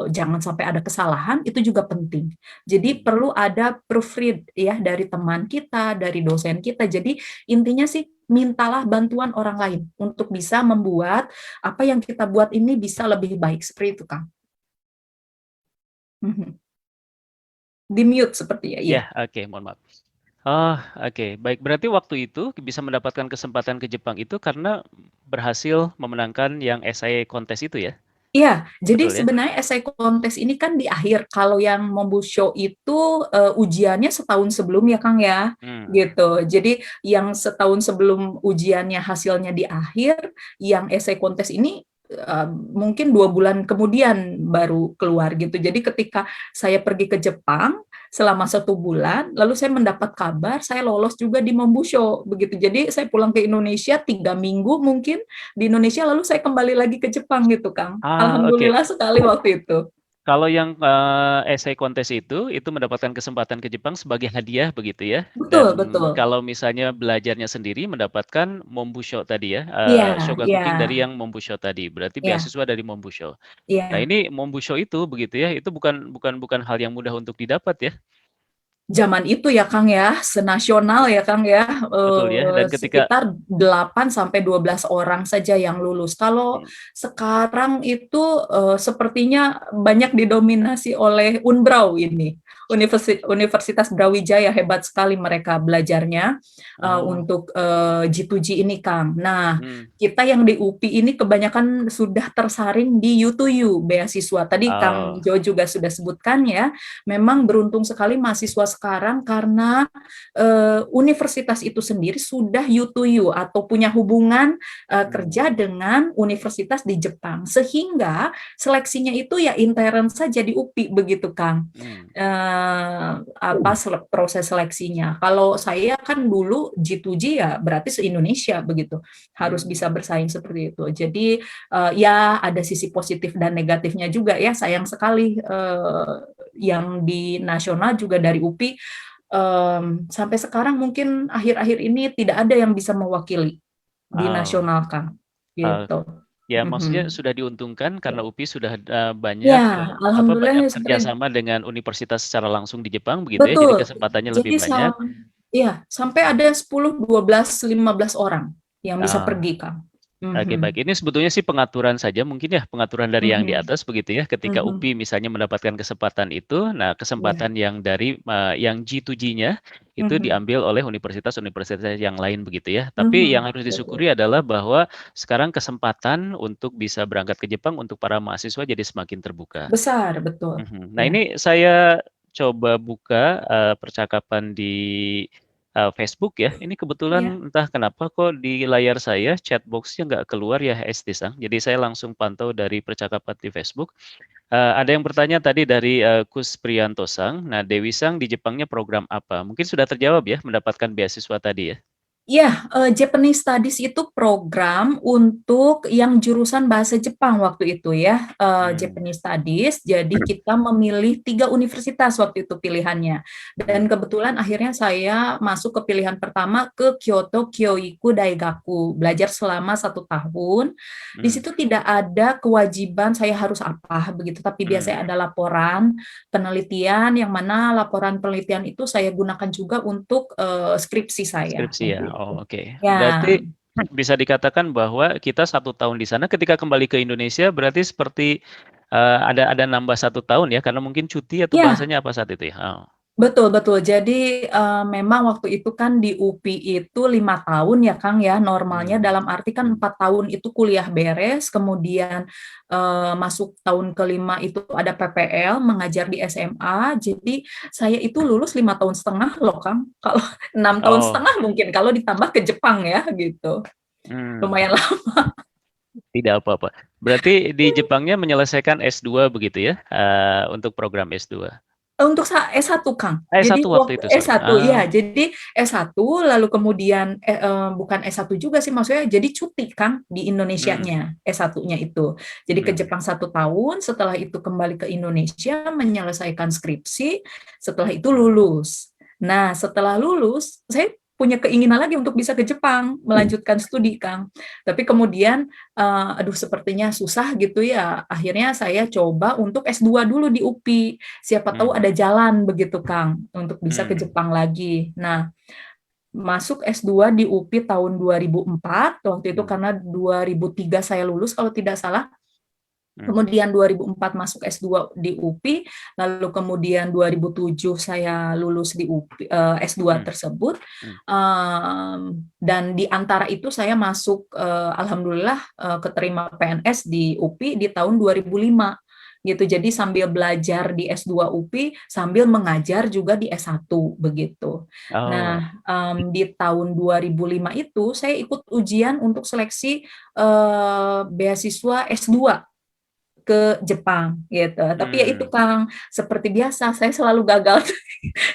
jangan sampai ada kesalahan, itu juga penting. Jadi mmm, perlu ada proofread ya dari teman kita, dari dosen kita. Jadi intinya sih mintalah bantuan orang lain untuk bisa membuat apa yang kita buat ini bisa lebih baik, seperti itu, Kang. Mhm. Di-mute sepertinya, iya. Ya, oke, mohon maaf. Oh, oke, baik. Berarti waktu itu bisa mendapatkan kesempatan ke Jepang itu karena berhasil memenangkan yang esai kontes itu ya? Iya, jadi Betul ya? sebenarnya essay kontes ini kan di akhir. Kalau yang Mombusho itu ujiannya setahun sebelum ya Kang ya, Hmm. gitu. Jadi yang setahun sebelum ujiannya hasilnya di akhir, yang essay kontes ini mungkin 2 bulan kemudian baru keluar gitu. Jadi ketika saya pergi ke Jepang selama 1 bulan, lalu saya mendapat kabar saya lolos juga di Mombusho begitu. Jadi saya pulang ke Indonesia 3 minggu mungkin di Indonesia, lalu saya kembali lagi ke Jepang gitu, Kang. Oke. Alhamdulillah sekali waktu itu. Kalau yang esai kontes itu mendapatkan kesempatan ke Jepang sebagai hadiah begitu ya? Betul, Dan betul. kalau misalnya belajarnya sendiri mendapatkan Mombusho tadi ya, Iya, iya, Shogakukan dari yang Mombusho tadi, berarti iya, beasiswa dari Mombusho. Nah iya. ini Mombusho itu begitu ya, itu bukan hal yang mudah untuk didapat ya? Zaman itu ya Kang ya, senasional ya Kang ya, Betul ya? Dan ketika sekitar 8 sampai 12 orang saja yang lulus. Kalau hmm, sekarang itu sepertinya banyak didominasi oleh Unbrau ini. Universitas Brawijaya hebat sekali mereka belajarnya oh, untuk G2G ini Kang. Nah, hmm, kita yang di UPI ini kebanyakan sudah tersaring di U2U beasiswa. Tadi Kang oh, Jo juga sudah sebutkan ya, memang beruntung sekali mahasiswa sekarang karena universitas itu sendiri sudah U2U atau punya hubungan kerja hmm, dengan universitas di Jepang, sehingga seleksinya itu ya intern saja di UPI begitu Kang. hmm, Apa proses seleksinya. Kalau saya kan dulu G2G ya berarti se-Indonesia begitu. Harus bisa hmm, bersaing seperti itu. Jadi ya ada sisi positif dan negatifnya juga ya. Sayang sekali yang di nasional juga dari UPI sampai sekarang mungkin akhir-akhir ini tidak ada yang bisa mewakili di oh, nasional Kang. oh. Gitu. Ya, maksudnya Mhm. sudah diuntungkan karena UPI sudah banyak Ya, banyak alhamdulillah bekerja seperti sama dengan universitas secara langsung di Jepang begitu ya. Jadi betul. kesempatannya lebih Jadi banyak. iya, sampai ada 10, 12, 15 orang yang bisa Ah, pergi, Kang. oke, Mhm. baik. Ini sebetulnya sih pengaturan saja mungkin ya, pengaturan dari yang di Mhm. atas begitu ya. Ketika Mhm. UPI misalnya mendapatkan kesempatan itu, nah Iya. kesempatan yang dari yang G2G-nya itu Mhm. diambil oleh universitas-universitas yang lain begitu ya. Tapi yang Mhm. harus Betul. disyukuri adalah bahwa sekarang kesempatan untuk bisa berangkat ke Jepang untuk para mahasiswa jadi semakin terbuka. Besar, betul. Mhm. Nah, Iya. ini saya coba buka, percakapan di, Facebook ya. Ini Iya. kebetulan entah kenapa kok di layar saya chat box-nya nggak keluar ya, Esti Sang. Jadi saya langsung pantau dari percakapan di Facebook. Ada yang bertanya tadi dari, Kus Priyanto Sang, nah Dewi Sang di Jepangnya program apa? Mungkin sudah terjawab ya mendapatkan beasiswa tadi ya? Iya, Japanese Studies itu program untuk yang jurusan bahasa Jepang waktu itu ya, Mmm, Japanese Studies. Jadi kita memilih 3 universitas waktu itu pilihannya. Dan mmm, kebetulan akhirnya saya masuk ke pilihan pertama ke Kyoto Kyoiku Daigaku, belajar selama 1 tahun. Di mmm, situ tidak ada kewajiban saya harus apa begitu, tapi biasanya mmm. ada laporan penelitian yang mana laporan penelitian itu saya gunakan juga untuk skripsi saya Skripsi ya? begitu. Oh, oke. Ya, Berarti bisa dikatakan bahwa kita 1 tahun di sana, ketika kembali ke Indonesia berarti seperti, ada nambah 1 tahun ya, karena mungkin cuti atau ya, bahasanya apa saat itu ya? Oh, betul, betul. Jadi, memang waktu itu kan di UPI itu 5 tahun ya, Kang, ya, normalnya mmm, dalam arti kan 4 tahun itu kuliah beres, kemudian, masuk tahun ke-5 itu ada PPL, mengajar di SMA, jadi saya itu lulus 5 tahun setengah loh, Kang. Kalau 6 tahun oh, setengah mungkin kalau ditambah ke Jepang ya, gitu. mmm, Lumayan lama. tidak apa-apa. Berarti di Jepangnya menyelesaikan S2 begitu ya, untuk program S2? Untuk S1, Kang. Jadi S1 waktu waktu itu, sorry. S1 ya, jadi S1 lalu kemudian bukan S1 juga sih maksudnya jadi cuti, Kang, di Mmm, Indonesianya, S1-nya itu. Jadi ke mmm, Jepang 1 tahun, setelah itu kembali ke Indonesia menyelesaikan skripsi, setelah itu lulus. Nah, setelah lulus, saya punya keinginan lagi untuk bisa ke Jepang, melanjutkan studi, Kang. Tapi kemudian aduh sepertinya susah gitu ya, akhirnya saya coba untuk S2 dulu di UPI. Siapa tahu mmm, ada jalan begitu, Kang, untuk bisa ke mmm, Jepang lagi. Nah, masuk S2 di UPI tahun 2004, waktu itu mmm, karena 2003 saya lulus kalau tidak salah. Kemudian 2004 masuk S2 di UPI, lalu kemudian 2007 saya lulus di UPI, S2 tersebut, dan di antara itu saya masuk, alhamdulillah keterima PNS di UPI di tahun 2005 gitu. Jadi sambil belajar di S2 UPI sambil mengajar juga di S1 begitu. Oh. Nah, di tahun 2005 itu saya ikut ujian untuk seleksi beasiswa S2 ke Jepang gitu. Tapi ya itu Kang, seperti biasa saya selalu gagal.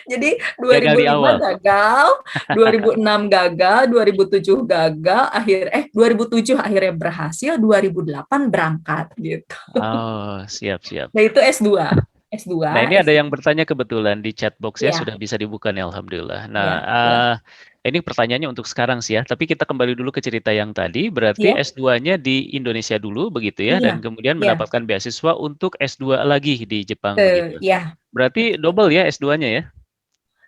Jadi Gagal di 2005 awal. gagal, 2006 gagal, 2007 gagal, 2007 akhirnya berhasil, 2008 berangkat gitu. Oh, siap. Nah itu S2. Nah, ini ada S2. yang bertanya kebetulan di chat box ya, Iya, sudah bisa dibuka nih alhamdulillah. Nah, iya, iya. ini pertanyaannya untuk sekarang sih ya, tapi kita kembali dulu ke cerita yang tadi, berarti Iya, S2-nya di Indonesia dulu begitu ya, iya, dan kemudian iya. mendapatkan beasiswa untuk S2 lagi di Jepang begitu. Iya. Berarti double ya S2-nya ya?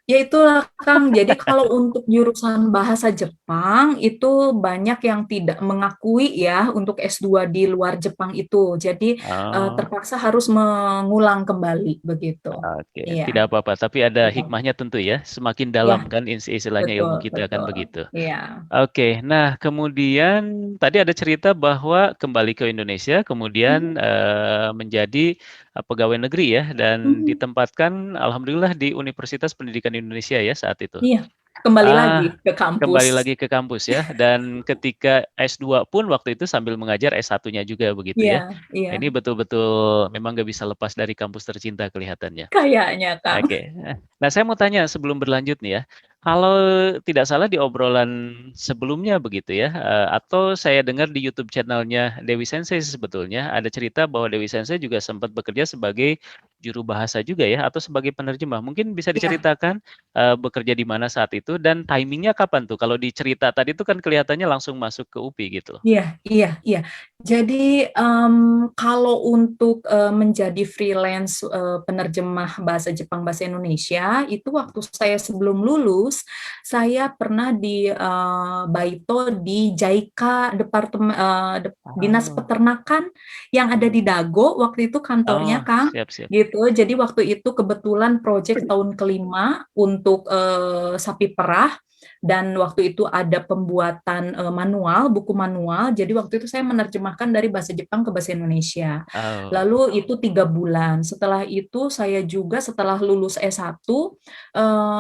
Ya itulah Kang, jadi kalau untuk jurusan bahasa Jepang itu banyak yang tidak mengakui ya untuk S2 di luar Jepang itu. Jadi Oh. terpaksa harus mengulang kembali begitu. Oke, Iya, tidak apa-apa. Tapi ada iya, hikmahnya tentu ya. Semakin iya, dalam kan istilahnya betul, ilmu kita kan betul. begitu. Iya. Oke, nah kemudian tadi ada cerita bahwa kembali ke Indonesia, kemudian Mhm, menjadi pegawai negeri ya, dan mhm. ditempatkan alhamdulillah di Universitas Pendidikan Indonesia ya saat itu. Iya, kembali lagi Ah, ke kampus. kembali lagi ke kampus ya, dan ketika S2 pun waktu itu sambil mengajar S1-nya juga begitu Iya, ya. iya, Ini betul-betul memang nggak bisa lepas dari kampus tercinta kelihatannya. kayaknya Kang. Oke. Nah, saya mau tanya sebelum berlanjut nih ya, kalau tidak salah di obrolan sebelumnya begitu ya, atau saya dengar di YouTube channel-nya Dewi Sensei sebetulnya ada cerita bahwa Dewi Sensei juga sempat bekerja sebagai juru bahasa juga ya, atau sebagai penerjemah. Mungkin bisa Iya. diceritakan bekerja di mana saat itu dan timingnya kapan tuh? Kalau di cerita tadi itu kan kelihatannya langsung masuk ke UPI gitu. Iya, iya, iya. Jadi, kalau untuk, menjadi freelance, penerjemah bahasa Jepang, bahasa Indonesia, itu waktu saya sebelum lulus, saya pernah di, Baito di JICA Dinas Oh. Peternakan yang ada di Hmm. Dago, waktu itu kantornya, Oh, Kang, siap-siap. gitu. Jadi waktu itu kebetulan project tahun kelima untuk, sapi perah, dan waktu itu ada pembuatan manual, buku manual. Jadi waktu itu saya menerjemahkan dari bahasa Jepang ke bahasa Indonesia. Oh. Lalu itu 3 bulan. Setelah itu saya juga setelah lulus S1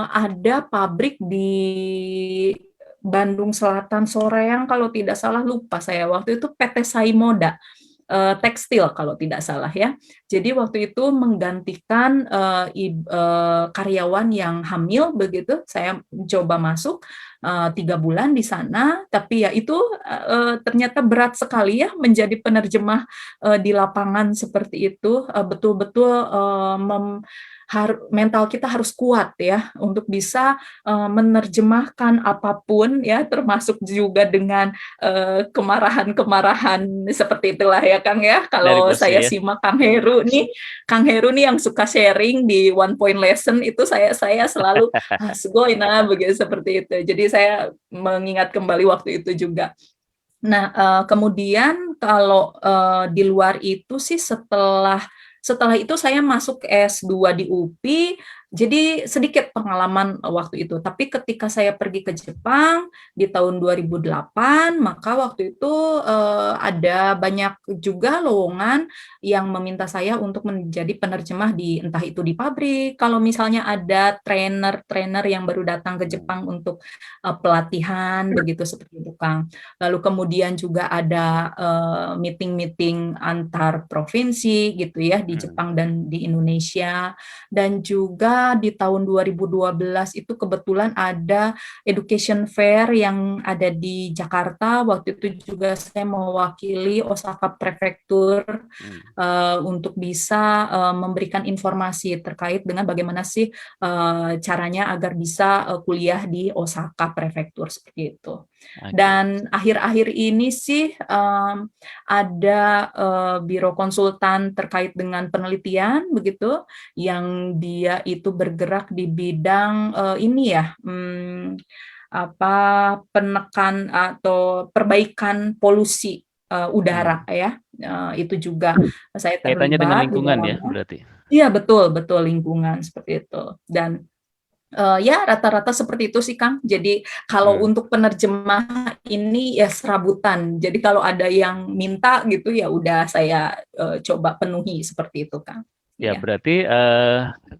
ada pabrik di Bandung Selatan Soreang kalau tidak salah, lupa saya waktu itu PT Saimoda, tekstil kalau tidak salah ya. Jadi waktu itu menggantikan karyawan yang hamil begitu, saya coba masuk 3 bulan di sana, tapi ya itu ternyata berat sekali ya menjadi penerjemah di lapangan seperti itu, betul-betul mental kita harus kuat ya untuk bisa menerjemahkan apapun ya, termasuk juga dengan kemarahan-kemarahan seperti itulah ya Kang ya. Dari Kalau bosnya saya ya. simak Kang Heru nih yang suka sharing di One Point Lesson itu saya selalu sugoi nah begitu seperti itu. Jadi saya mengingat kembali waktu itu juga. Nah, kemudian kalau di luar itu sih setelah itu saya masuk S2 di UPI, jadi sedikit pengalaman waktu itu. Tapi ketika saya pergi ke Jepang di tahun 2008, maka waktu itu ada banyak juga lowongan yang meminta saya untuk menjadi penerjemah di entah itu di pabrik, kalau misalnya ada trainer-trainer yang baru datang ke Hmm. Jepang untuk pelatihan begitu seperti itu, Kang. Lalu kemudian juga ada meeting-meeting antar provinsi gitu ya di Hmm. Jepang dan di Indonesia. Dan juga di tahun 2012 itu kebetulan ada education fair yang ada di Jakarta. Waktu itu juga saya mewakili Osaka Prefektur Hmm. untuk bisa memberikan informasi terkait dengan bagaimana sih caranya agar bisa kuliah di Osaka Prefektur seperti itu. Oke. Dan akhir-akhir ini sih ada biro konsultan terkait dengan penelitian begitu, yang dia itu bergerak di bidang ini ya, penekan atau perbaikan polusi udara Hmm. ya. itu juga saya Kaitannya dengan terlibat di lingkungan ya dalamnya. berarti? Iya, betul betul, lingkungan seperti itu. Dan, ya rata-rata seperti itu sih, Kang. Jadi kalau Mmm. untuk penerjemah ini ya serabutan. Jadi kalau ada yang minta gitu, ya udah saya, coba penuhi seperti itu, Kang. Ya Iya. berarti,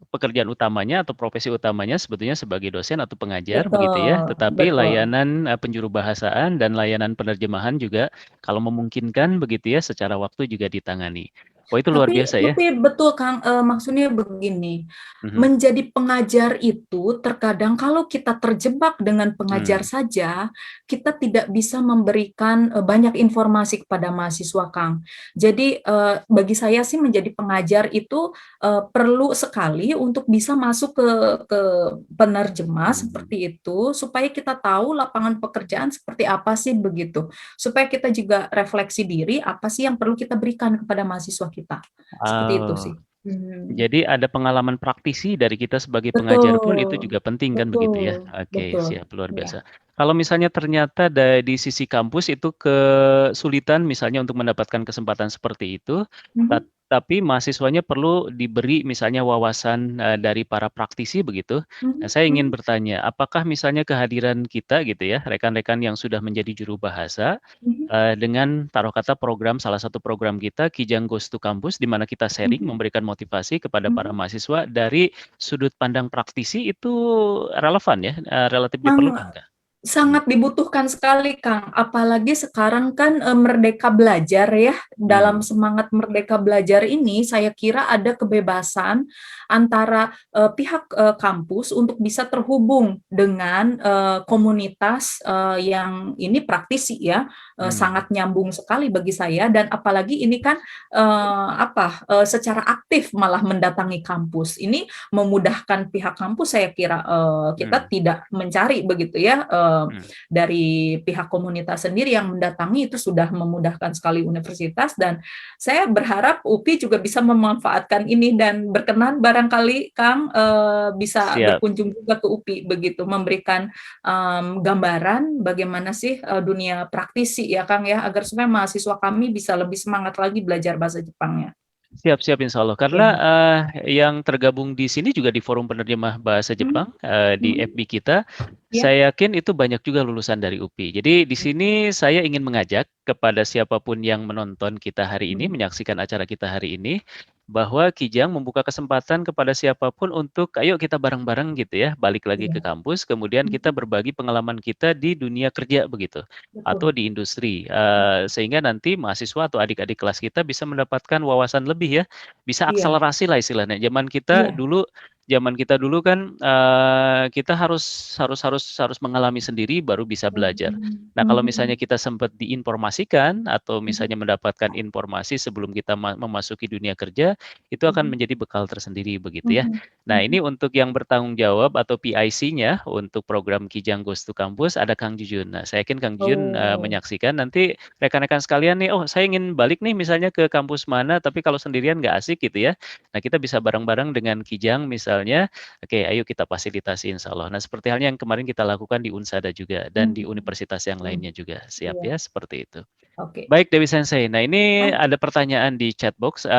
pekerjaan utamanya atau profesi utamanya sebetulnya sebagai dosen atau pengajar begitu ya, Betul tetapi betul. layanan, penjuru bahasaan dan layanan penerjemahan juga kalau memungkinkan begitu ya, secara waktu juga ditangani. Wah itu luar Tapi biasa ya. tapi betul, Kang, maksudnya begini, Mhm. menjadi pengajar itu terkadang kalau kita terjebak dengan pengajar Mmm. saja, kita tidak bisa memberikan, banyak informasi kepada mahasiswa, Kang. Jadi, bagi saya sih menjadi pengajar itu, perlu sekali untuk bisa masuk ke penerjemah Mmm. seperti itu, supaya kita tahu lapangan pekerjaan seperti apa sih, begitu. Supaya kita juga refleksi diri, apa sih yang perlu kita berikan kepada mahasiswa kita. Seperti itu Oh. sih. Mhm. Jadi ada pengalaman praktisi dari kita sebagai pengajar pun itu Betul. juga penting kan begitu ya? Betul Oke betul. siap, luar Iya. biasa. Kalau misalnya ternyata di sisi kampus itu kesulitan misalnya untuk mendapatkan kesempatan seperti itu, Mhm. tapi mahasiswanya perlu diberi misalnya wawasan, dari para praktisi begitu. Nah Mhm saya ingin mhm. bertanya, apakah misalnya kehadiran kita gitu ya, rekan-rekan yang sudah menjadi juru bahasa, Mhm dengan taruh kata program salah satu program kita Kijang Goes to Campus di mana kita sharing mhm memberikan motivasi kepada para mhm. mahasiswa dari sudut pandang praktisi itu relevan ya, relatif Yang diperlukan kah? Mhm. sangat dibutuhkan sekali, Kang. Apalagi sekarang kan, merdeka belajar ya. Dalam Mmm. semangat merdeka belajar ini, saya kira ada kebebasan antara, pihak, kampus untuk bisa terhubung dengan, komunitas, yang ini praktisi ya, Mmm. sangat nyambung sekali bagi saya dan apalagi ini kan, secara aktif malah mendatangi kampus. Ini memudahkan pihak kampus saya kira, kita Mmm. tidak mencari begitu ya, Mmm. dari pihak komunitas sendiri yang mendatangi itu sudah memudahkan sekali universitas dan saya berharap UPI juga bisa memanfaatkan ini dan berkenan barangkali Kang, bisa Siap. berkunjung juga ke UPI begitu, memberikan, gambaran bagaimana sih, dunia praktisi ya Kang ya, agar supaya mahasiswa kami bisa lebih semangat lagi belajar bahasa Jepangnya. Siap siap insya Allah karena, Iya. yang tergabung di sini juga di forum penerjemah bahasa Mhm Jepang, di mhm. FB kita, Iya. saya yakin itu banyak juga lulusan dari UPI. Jadi di sini saya ingin mengajak kepada siapa pun yang menonton kita hari ini, Mhm menyaksikan acara kita hari ini, bahwa Kijang membuka kesempatan kepada siapa pun untuk ayo kita bareng-bareng gitu ya, balik lagi iya. ke kampus, kemudian kita Mhm. berbagi pengalaman kita di dunia kerja begitu, atau Betul. di industri, sehingga nanti mahasiswa atau adik-adik kelas kita bisa mendapatkan wawasan lebih ya, bisa Iya akselerasi lah istilahnya. iya. Zaman kita dulu kan, kita harus mengalami sendiri baru bisa belajar. Mhm Nah kalau mhm misalnya kita sempat diinformasikan atau mhm misalnya mendapatkan informasi sebelum kita memasuki dunia kerja, itu akan mhm menjadi bekal tersendiri begitu ya. mhm Nah mhm. ini untuk yang bertanggung jawab atau PIC-nya untuk program Kijang Goes to Campus ada Kang Jujun. Nah saya yakin Kang Jujun, Oh, menyaksikan nanti rekan-rekan sekalian nih, "Oh saya ingin balik nih misalnya ke kampus mana, tapi kalau sendirian nggak asik," gitu ya. Nah, kita bisa bareng-bareng dengan Kijang misalnya, oke ayo kita fasilitasi insyaallah. Nah, seperti halnya yang kemarin kita lakukan di Unsada juga dan di mhm universitas yang mhm. lainnya juga. Siap Iya, ya, seperti itu. oke. Baik Dewi Sensei, nah ini Ah, ada pertanyaan di chat box,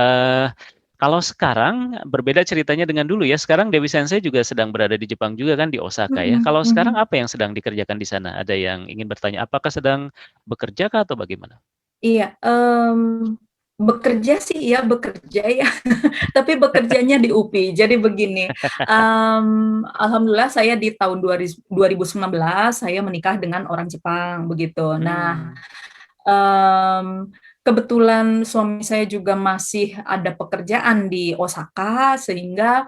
kalau sekarang berbeda ceritanya dengan dulu ya, sekarang Dewi Sensei juga sedang berada di Jepang juga kan, di Osaka ya. mhm Kalau sekarang mhm. apa yang sedang dikerjakan di sana? Ada yang ingin bertanya, apakah sedang bekerja kah atau bagaimana? Iya, bekerja sih iya bekerja ya, tapi bekerjanya di UPI. Jadi begini, alhamdulillah saya di tahun 2019 saya menikah dengan orang Jepang, begitu. Nah, Mmm. kebetulan suami saya juga masih ada pekerjaan di Osaka sehingga,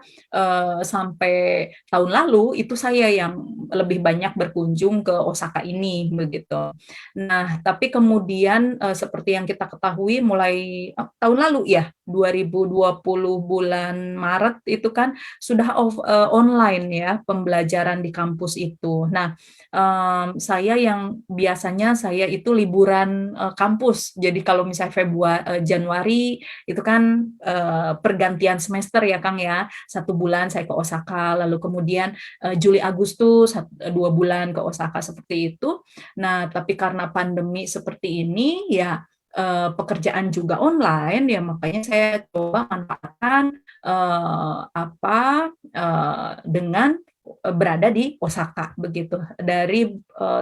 sampai tahun lalu itu saya yang lebih banyak berkunjung ke Osaka ini, begitu. Nah, tapi kemudian, seperti yang kita ketahui mulai, tahun lalu ya, 2020 bulan Maret itu kan sudah online ya pembelajaran di kampus itu. Nah, saya yang biasanya saya itu liburan, kampus. Jadi kalau misalnya Januari itu kan, pergantian semester ya, Kang, ya. 1 bulan saya ke Osaka, lalu kemudian, Juli, Agustus 2 bulan ke Osaka, seperti itu. Nah, tapi karena pandemi seperti ini, ya, pekerjaan juga online, ya makanya saya coba manfaatkan dengan berada di Osaka begitu dari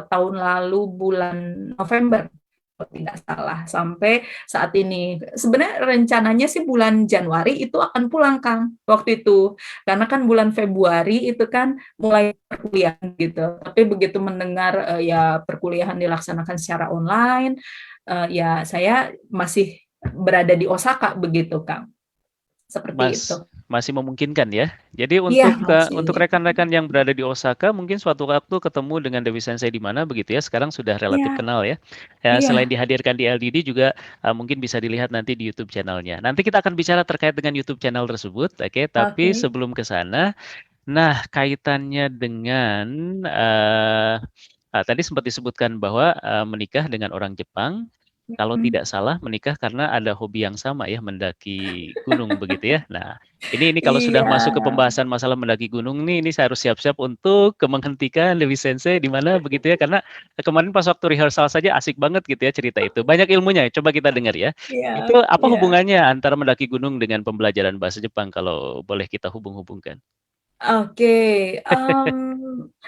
tahun lalu bulan November kalau tidak salah sampai saat ini. Sebenarnya rencananya sih bulan Januari itu akan pulang Kang waktu itu, karena kan bulan Februari itu kan mulai perkuliahan gitu. Tapi begitu mendengar ya perkuliahan dilaksanakan secara online, ya saya masih berada di Osaka begitu Kang, seperti itu. Masih memungkinkan ya. Jadi Iya untuk masih. rekan-rekan yang berada di Osaka mungkin suatu waktu ketemu dengan Dewi Sensei di mana begitu ya. Sekarang sudah relatif Iya, kenal ya. Ya, selain iya. dihadirkan di LDD juga mungkin bisa dilihat nanti di YouTube channelnya. Nanti kita akan bicara terkait dengan YouTube channel tersebut, oke. Tapi Oke. sebelum ke sana, nah kaitannya dengan tadi sempat disebutkan bahwa menikah dengan orang Jepang. Kalau Hmm. tidak salah menikah karena ada hobi yang sama ya, mendaki gunung begitu ya. Nah, ini kalau sudah Iya, masuk ke pembahasan masalah mendaki gunung nih, ini saya harus siap-siap untuk menghentikan Dewi Sensei di mana begitu ya, karena kemarin pas waktu rehearsal saja asik banget gitu ya cerita itu. Banyak ilmunya, coba kita dengar ya. iya, Itu apa iya. hubungannya antara mendaki gunung dengan pembelajaran bahasa Jepang kalau boleh kita hubung-hubungkan? Oke,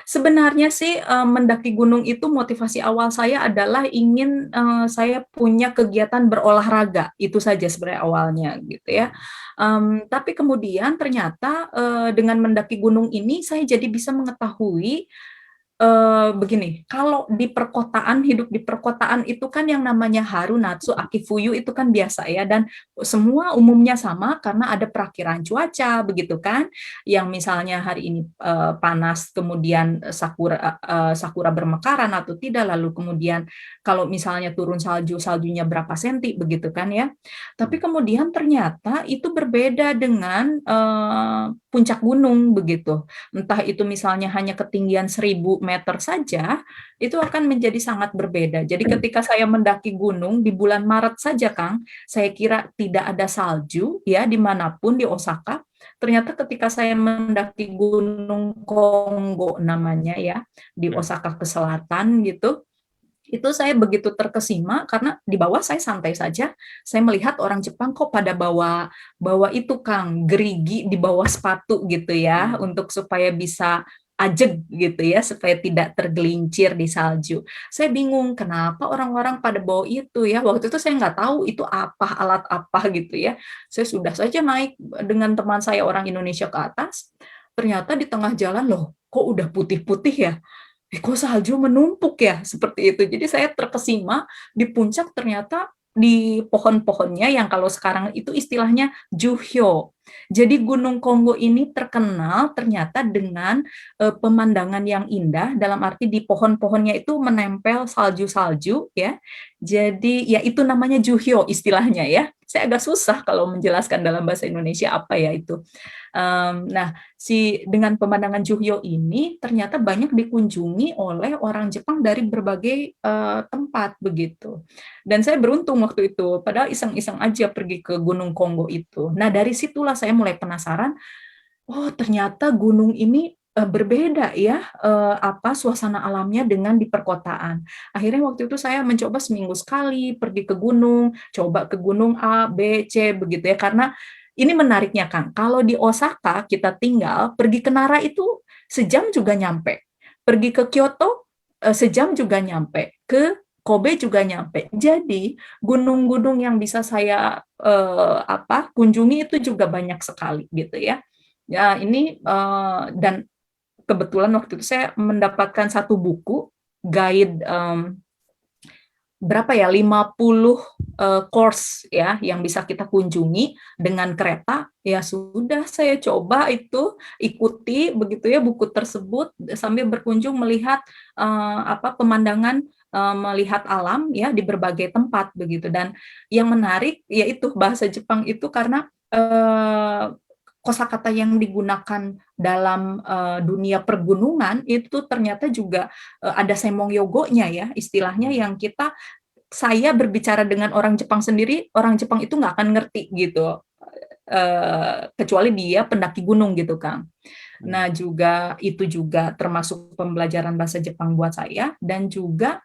sebenarnya sih, mendaki gunung itu motivasi awal saya adalah ingin, saya punya kegiatan berolahraga, itu saja sebenarnya awalnya gitu ya. Tapi kemudian ternyata, dengan mendaki gunung ini saya jadi bisa mengetahui begini, kalau di perkotaan, hidup di perkotaan itu kan yang namanya haru, natsu, akifuyu itu kan biasa ya, dan semua umumnya sama karena ada perakiraan cuaca, begitu kan. Yang misalnya hari ini panas, kemudian sakura bermekaran atau tidak, lalu kemudian kalau misalnya turun salju, saljunya berapa senti, begitu kan ya. Tapi kemudian ternyata itu berbeda dengan puncak gunung, begitu. Entah itu misalnya hanya ketinggian 1.000 meter saja, itu akan menjadi sangat berbeda. Jadi ketika saya mendaki gunung di bulan Maret saja, Kang, saya kira tidak ada salju ya dimanapun di Osaka. Ternyata ketika saya mendaki Gunung Kongo namanya ya, di Hmm. Osaka ke selatan gitu, itu saya begitu terkesima karena di bawah saya santai saja, saya melihat orang Jepang kok pada bawa bawa itu Kang, gerigi di bawah sepatu gitu ya, Hmm. untuk supaya bisa ajeg gitu ya, supaya tidak tergelincir di salju. Saya bingung kenapa orang-orang pada bawa itu ya, waktu itu saya nggak tahu itu apa, alat apa gitu ya. Saya sudah saja naik dengan teman saya orang Indonesia ke atas, ternyata di tengah jalan, loh kok udah putih-putih ya? Kok salju menumpuk ya? Seperti itu. Jadi saya terkesima di puncak ternyata di pohon-pohonnya yang kalau sekarang itu istilahnya Juhyo. Jadi Gunung Kongo ini terkenal ternyata dengan pemandangan yang indah dalam arti di pohon-pohonnya itu menempel salju-salju ya. Jadi ya itu namanya Juhyo istilahnya ya. Saya agak susah kalau menjelaskan dalam bahasa Indonesia apa ya itu. Nah, dengan pemandangan Juhyo ini ternyata banyak dikunjungi oleh orang Jepang dari berbagai tempat begitu. Dan saya beruntung waktu itu, padahal iseng-iseng aja pergi ke Gunung Kongo itu. Nah, dari situlah saya mulai penasaran, oh ternyata gunung ini berbeda ya, apa suasana alamnya dengan di perkotaan. Akhirnya waktu itu saya mencoba seminggu sekali pergi ke gunung, coba ke gunung A, B, C begitu ya, karena ini menariknya Kang, kalau di Osaka kita tinggal, pergi ke Nara itu sejam juga nyampe. Pergi ke Kyoto sejam juga nyampe. Ke Kobe juga nyampe. Jadi gunung-gunung yang bisa saya kunjungi itu juga banyak sekali gitu ya. Ya ini dan kebetulan waktu itu saya mendapatkan satu buku guide berapa ya 50 course ya yang bisa kita kunjungi dengan kereta, ya sudah saya coba itu ikuti begitu ya buku tersebut sambil berkunjung melihat pemandangan, melihat alam ya di berbagai tempat begitu. Dan yang menarik yaitu bahasa Jepang itu karena kosakata yang digunakan dalam dunia pergunungan itu ternyata juga ada semong yogonya ya istilahnya, yang saya berbicara dengan orang Jepang sendiri, orang Jepang itu nggak akan ngerti gitu, kecuali dia pendaki gunung gitu, Kang. Nah, juga itu juga termasuk pembelajaran bahasa Jepang buat saya. Dan juga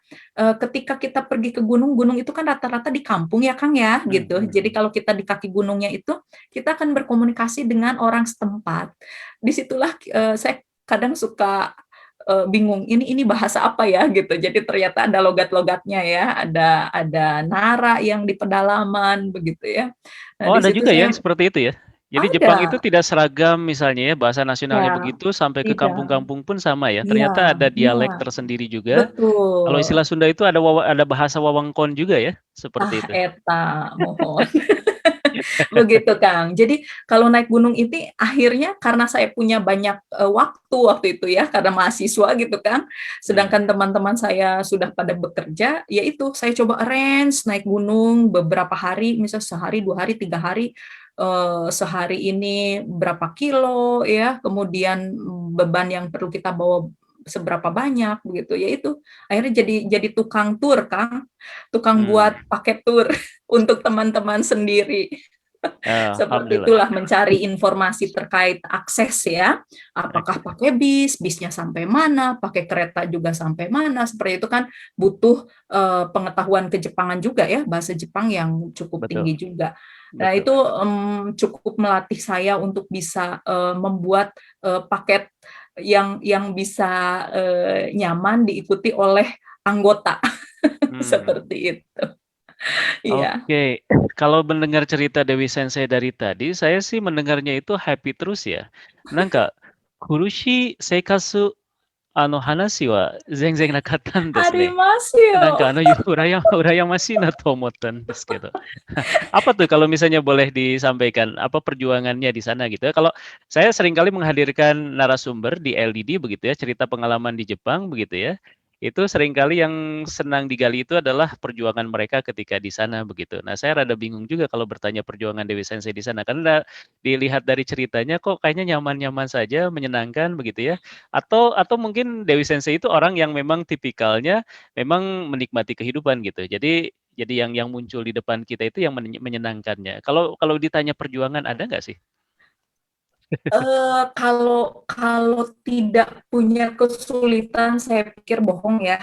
ketika kita pergi ke gunung, gunung itu kan rata-rata di kampung ya Kang ya, gitu. Jadi kalau kita di kaki gunungnya itu, kita akan berkomunikasi dengan orang setempat. Disitulah saya kadang suka bingung, ini bahasa apa ya gitu. Jadi ternyata ada logat-logatnya ya, ada nara yang di pedalaman begitu ya. Nah, Oh, di ada situ juga ya saya yang seperti itu ya? Jadi Jepang itu ada. tidak seragam misalnya ya, bahasa nasionalnya Ya, begitu sampai ke tidak. kampung-kampung pun sama ya? Iya, Ternyata ada iya, dialek tersendiri juga. Kalau istilah betul. Sunda itu ada bahasa wawangkon juga ya? Seperti itu. Eta, mohon. Begitu, Kang. Jadi kalau naik gunung ini akhirnya karena saya punya banyak waktu itu ya, karena mahasiswa gitu kan. Hmm, Sedangkan teman-teman saya sudah pada bekerja, yaitu saya coba arrange naik gunung beberapa hari, misal sehari, 2 hari, 3 hari. Sehari ini berapa kilo ya, kemudian beban yang perlu kita bawa seberapa banyak begitu ya, itu akhirnya jadi tukang tur Kang, tukang buat hmm. paket tur untuk teman-teman sendiri. Seperti Alhamdulillah. itulah mencari informasi terkait akses ya. Apakah Oke, pakai bis, bisnya sampai mana, pakai kereta juga sampai mana. Seperti itu kan butuh pengetahuan kejepangan juga ya, bahasa Jepang yang cukup betul, tinggi juga. Nah, betul. itu cukup melatih saya untuk bisa membuat paket yang bisa nyaman diikuti oleh anggota Hmm. seperti itu. Iya. Oke, kalau mendengar cerita Dewi Sensei dari tadi, saya sih mendengarnya itu happy terus ya. Nanka, kurushi seikasu hanashi wa zenzen nakattan desu ne. ありますよ。Urayamashii na to omottan desu kedo. Apa tuh kalau misalnya boleh disampaikan, apa perjuangannya di sana gitu ya? Kalau saya seringkali menghadirkan narasumber di LDD begitu ya, cerita pengalaman di Jepang begitu ya. Itu seringkali yang senang digali itu adalah perjuangan mereka ketika di sana begitu. Nah, saya rada bingung juga kalau bertanya perjuangan Dewi Sensei di sana karena dilihat dari ceritanya kok kayaknya nyaman-nyaman saja, menyenangkan begitu ya. Atau mungkin Dewi Sensei itu orang yang memang tipikalnya memang menikmati kehidupan gitu. Jadi yang muncul di depan kita itu yang menyenangkannya. Kalau kalau ditanya perjuangan ada nggak sih? Kalau kalau tidak punya kesulitan, saya pikir bohong ya.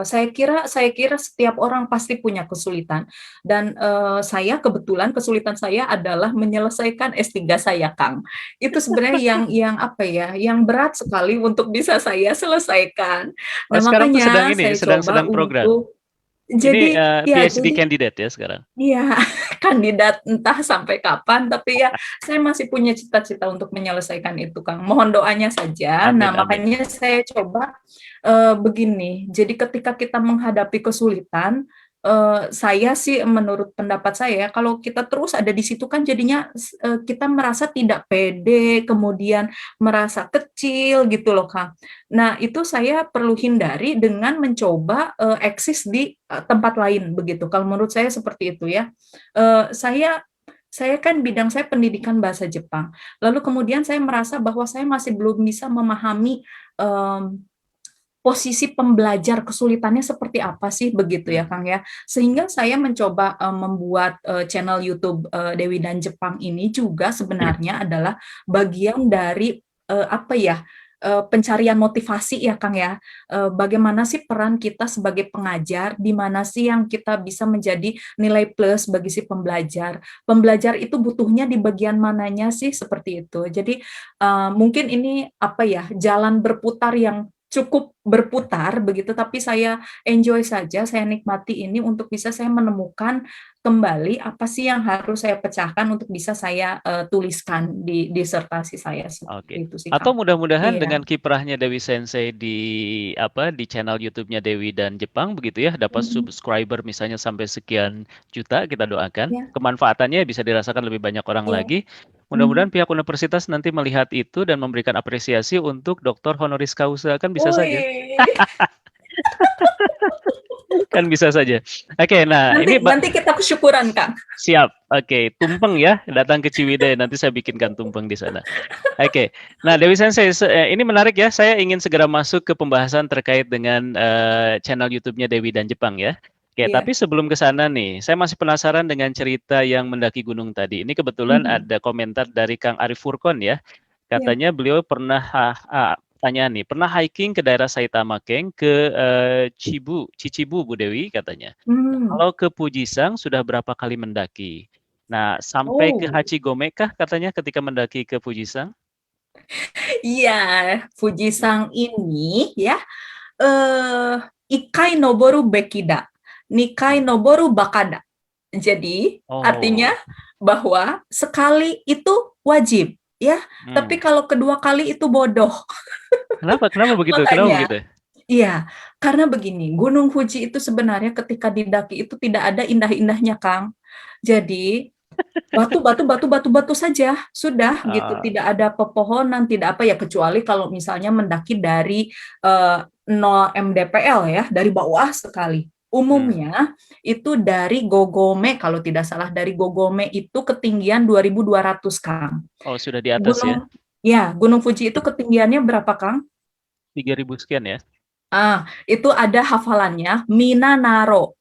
Saya kira setiap orang pasti punya kesulitan dan, saya kebetulan kesulitan saya adalah menyelesaikan S3 saya, Kang. Itu sebenarnya yang apa ya, yang berat sekali untuk bisa saya selesaikan. Oh, Nah, sekarang tuh sedang makanya ini, saya sedang coba sedang program. untuk Ini jadi ya PhD jadi candidate ya sekarang. iya, kandidat entah sampai kapan, tapi ya saya masih punya cita-cita untuk menyelesaikan itu, Kang. Mohon doanya saja. Nah, Amin, amin. makanya saya coba begini. Jadi ketika kita menghadapi kesulitan, saya sih menurut pendapat saya, kalau kita terus ada di situ kan jadinya kita merasa tidak pede, kemudian merasa kecil gitu loh, Kang. Nah, itu saya perlu hindari dengan mencoba eksis di tempat lain begitu. Kalau menurut saya seperti itu ya. Saya kan bidang saya pendidikan bahasa Jepang. Lalu kemudian saya merasa bahwa saya masih belum bisa memahami um, posisi pembelajar kesulitannya seperti apa sih begitu ya Hmm, Kang ya. Sehingga saya mencoba membuat channel YouTube Dewi dan Jepang ini juga sebenarnya adalah bagian dari apa ya, pencarian motivasi ya Kang ya. Bagaimana sih peran kita sebagai pengajar, di mana sih yang kita bisa menjadi nilai plus bagi si pembelajar. Pembelajar itu butuhnya di bagian mananya sih seperti itu. Jadi mungkin ini apa ya, jalan berputar yang cukup berputar begitu, tapi saya enjoy saja, saya nikmati ini untuk bisa saya menemukan kembali apa sih yang harus saya pecahkan untuk bisa saya tuliskan di disertasi saya oke. seperti itu sih Atau Kang. mudah-mudahan Iya. dengan kiprahnya Dewi Sensei di channel YouTube-nya Dewi dan Jepang begitu ya, dapat Mhm. subscriber misalnya sampai sekian juta, kita doakan. Iya, Kemanfaatannya bisa dirasakan lebih banyak orang iya. lagi. Mhm. Mudah-mudahan pihak universitas nanti melihat itu dan memberikan apresiasi untuk Doktor honoris causa, kan bisa saja. Wih, Kan bisa saja. Oke, nah nanti ini nanti kita kesyukuran Kang. siap. Oke, tumpeng ya, datang ke Ciwidey nanti saya bikinkan tumpeng di sana. Oke. Nah, Dewi Sensei, ini menarik ya. Saya ingin segera masuk ke pembahasan terkait dengan channel YouTube-nya Dewi dan Jepang ya. Oke, Iya. tapi sebelum ke sana nih, saya masih penasaran dengan cerita yang mendaki gunung tadi. Ini kebetulan Mhm. ada komentar dari Kang Arif Furkon ya. Iya. Katanya beliau pernah pertanyaan nih, pernah hiking ke daerah Saitama Keng ke Chichibu Bu Dewi katanya. Hmm. Kalau ke Pujisang sudah berapa kali mendaki? Nah, sampai ke Oh, Hachigome kah katanya ketika mendaki ke Pujisang? iya, Hmm. Fujisang ini ya, eh Ikai Noboru Bekida, Nikai Hmm. Noboru Bakada. Jadi, artinya Oh, bahwa sekali itu wajib, ya. Tapi hmm. kalau kedua kali itu bodoh. Kenapa? Kenapa begitu? Kenapa Makanya, begitu? iya, karena begini, Gunung Fuji itu sebenarnya ketika didaki itu tidak ada indah-indahnya, Kang. Jadi, batu, batu, batu, batu, batu saja, sudah gitu. Ah, Tidak ada pepohonan, tidak apa ya, kecuali kalau misalnya mendaki dari 0 mdpl ya, dari bawah sekali. hmm. Umumnya itu dari Gogome, kalau tidak salah dari Gogome itu ketinggian 2.200 Kang. Oh, sudah di atas ya? Gunung, ya, Gunung Fuji itu ketinggiannya berapa, Kang? 3.000 sekian ya? Itu ada hafalannya Minanaro.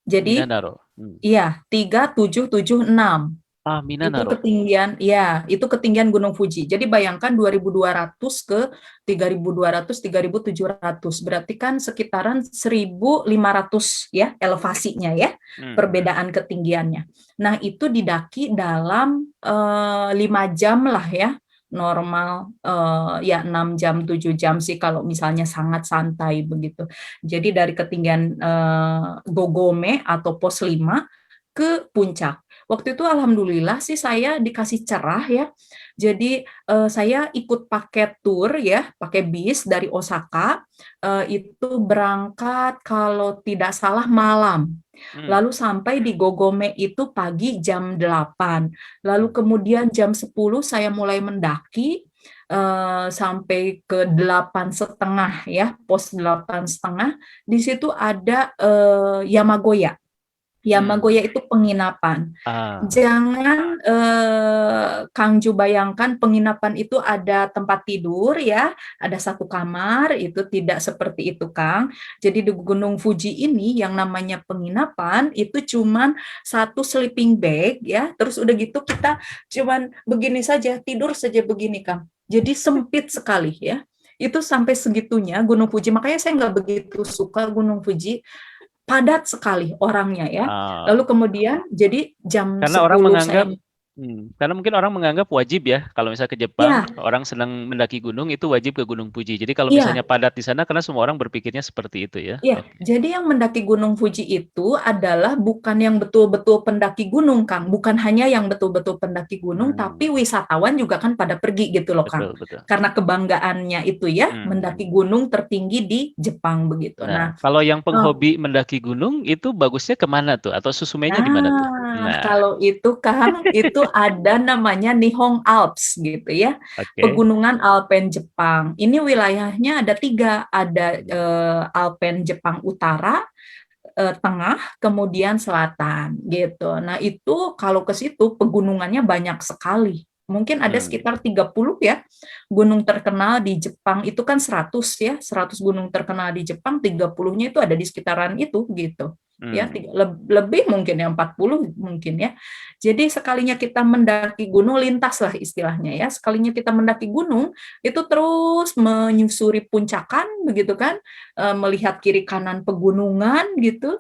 Jadi, Minanaro. Hmm. iya, 3776. Ah, Itu Minanaro. ketinggian, ya, itu ketinggian Gunung Fuji. Jadi bayangkan 2.200 ke 3.200, 3.700. Berarti kan sekitaran 1.500 ya elevasinya ya, Hmm. perbedaan ketinggiannya. Nah, itu didaki dalam 5 jam lah ya. Normal ya 6 jam, 7 jam sih kalau misalnya sangat santai begitu. Jadi dari ketinggian Gogome atau pos 5 ke puncak. Waktu itu alhamdulillah sih saya dikasih cerah ya. Jadi saya ikut paket tour ya, pakai bis dari Osaka. Itu berangkat kalau tidak salah malam. Hmm. Lalu sampai di Gogome itu pagi jam 8. Lalu Hmm. kemudian jam 10 saya mulai mendaki sampai ke 8.30 ya, pos 8.30. Di situ ada Yamagoya. Hmm. Yamagoya itu penginapan. Ah. Jangan Kang Ju bayangkan penginapan itu ada tempat tidur ya, ada satu kamar, itu tidak seperti itu Kang. Jadi di Gunung Fuji ini yang namanya penginapan itu cuman satu sleeping bag ya, terus udah gitu kita cuman begini saja, tidur saja begini Kang. Jadi sempit sekali ya. Itu sampai segitunya Gunung Fuji. Makanya saya nggak begitu suka Gunung Fuji, padat sekali orangnya ya. Lalu Ah. kemudian jadi jam Karena orang 10 saya menganggap karena mungkin orang menganggap wajib ya, kalau misalnya ke Jepang, ya, orang senang mendaki gunung itu wajib ke Gunung Fuji. Jadi kalau misalnya iya. padat di sana karena semua orang berpikirnya seperti itu ya. Iya, Oke. jadi yang mendaki Gunung Fuji itu adalah bukan yang betul-betul pendaki gunung, Kang. Bukan hanya yang betul-betul pendaki gunung, Hmm, tapi wisatawan juga kan pada pergi gitu loh, Kang. betul, betul. Karena kebanggaannya itu ya, mendaki Hmm. gunung tertinggi di Jepang begitu. Nah, Nah, kalau yang eh, penghobi mendaki gunung itu bagusnya kemana tuh? Atau susumenya di mana tuh? Nah, Kalau itu Kang, itu ada namanya Nihong Alps gitu ya, oke. Pegunungan Alpen Jepang. Ini wilayahnya ada tiga, ada Alpen Jepang Utara, tengah, kemudian selatan gitu. Nah, itu kalau ke situ pegunungannya banyak sekali. Mungkin ada Hmm. sekitar 30 ya gunung terkenal di Jepang, itu kan 100 ya, 100 gunung terkenal di Jepang, 30-nya itu ada di sekitaran itu gitu. Ya, Hmm. lebih mungkin ya 40 mungkin ya. Jadi sekalinya kita mendaki gunung lintas lah istilahnya ya. Sekalinya kita mendaki gunung itu terus menyusuri puncakan begitu kan, melihat kiri kanan pegunungan gitu,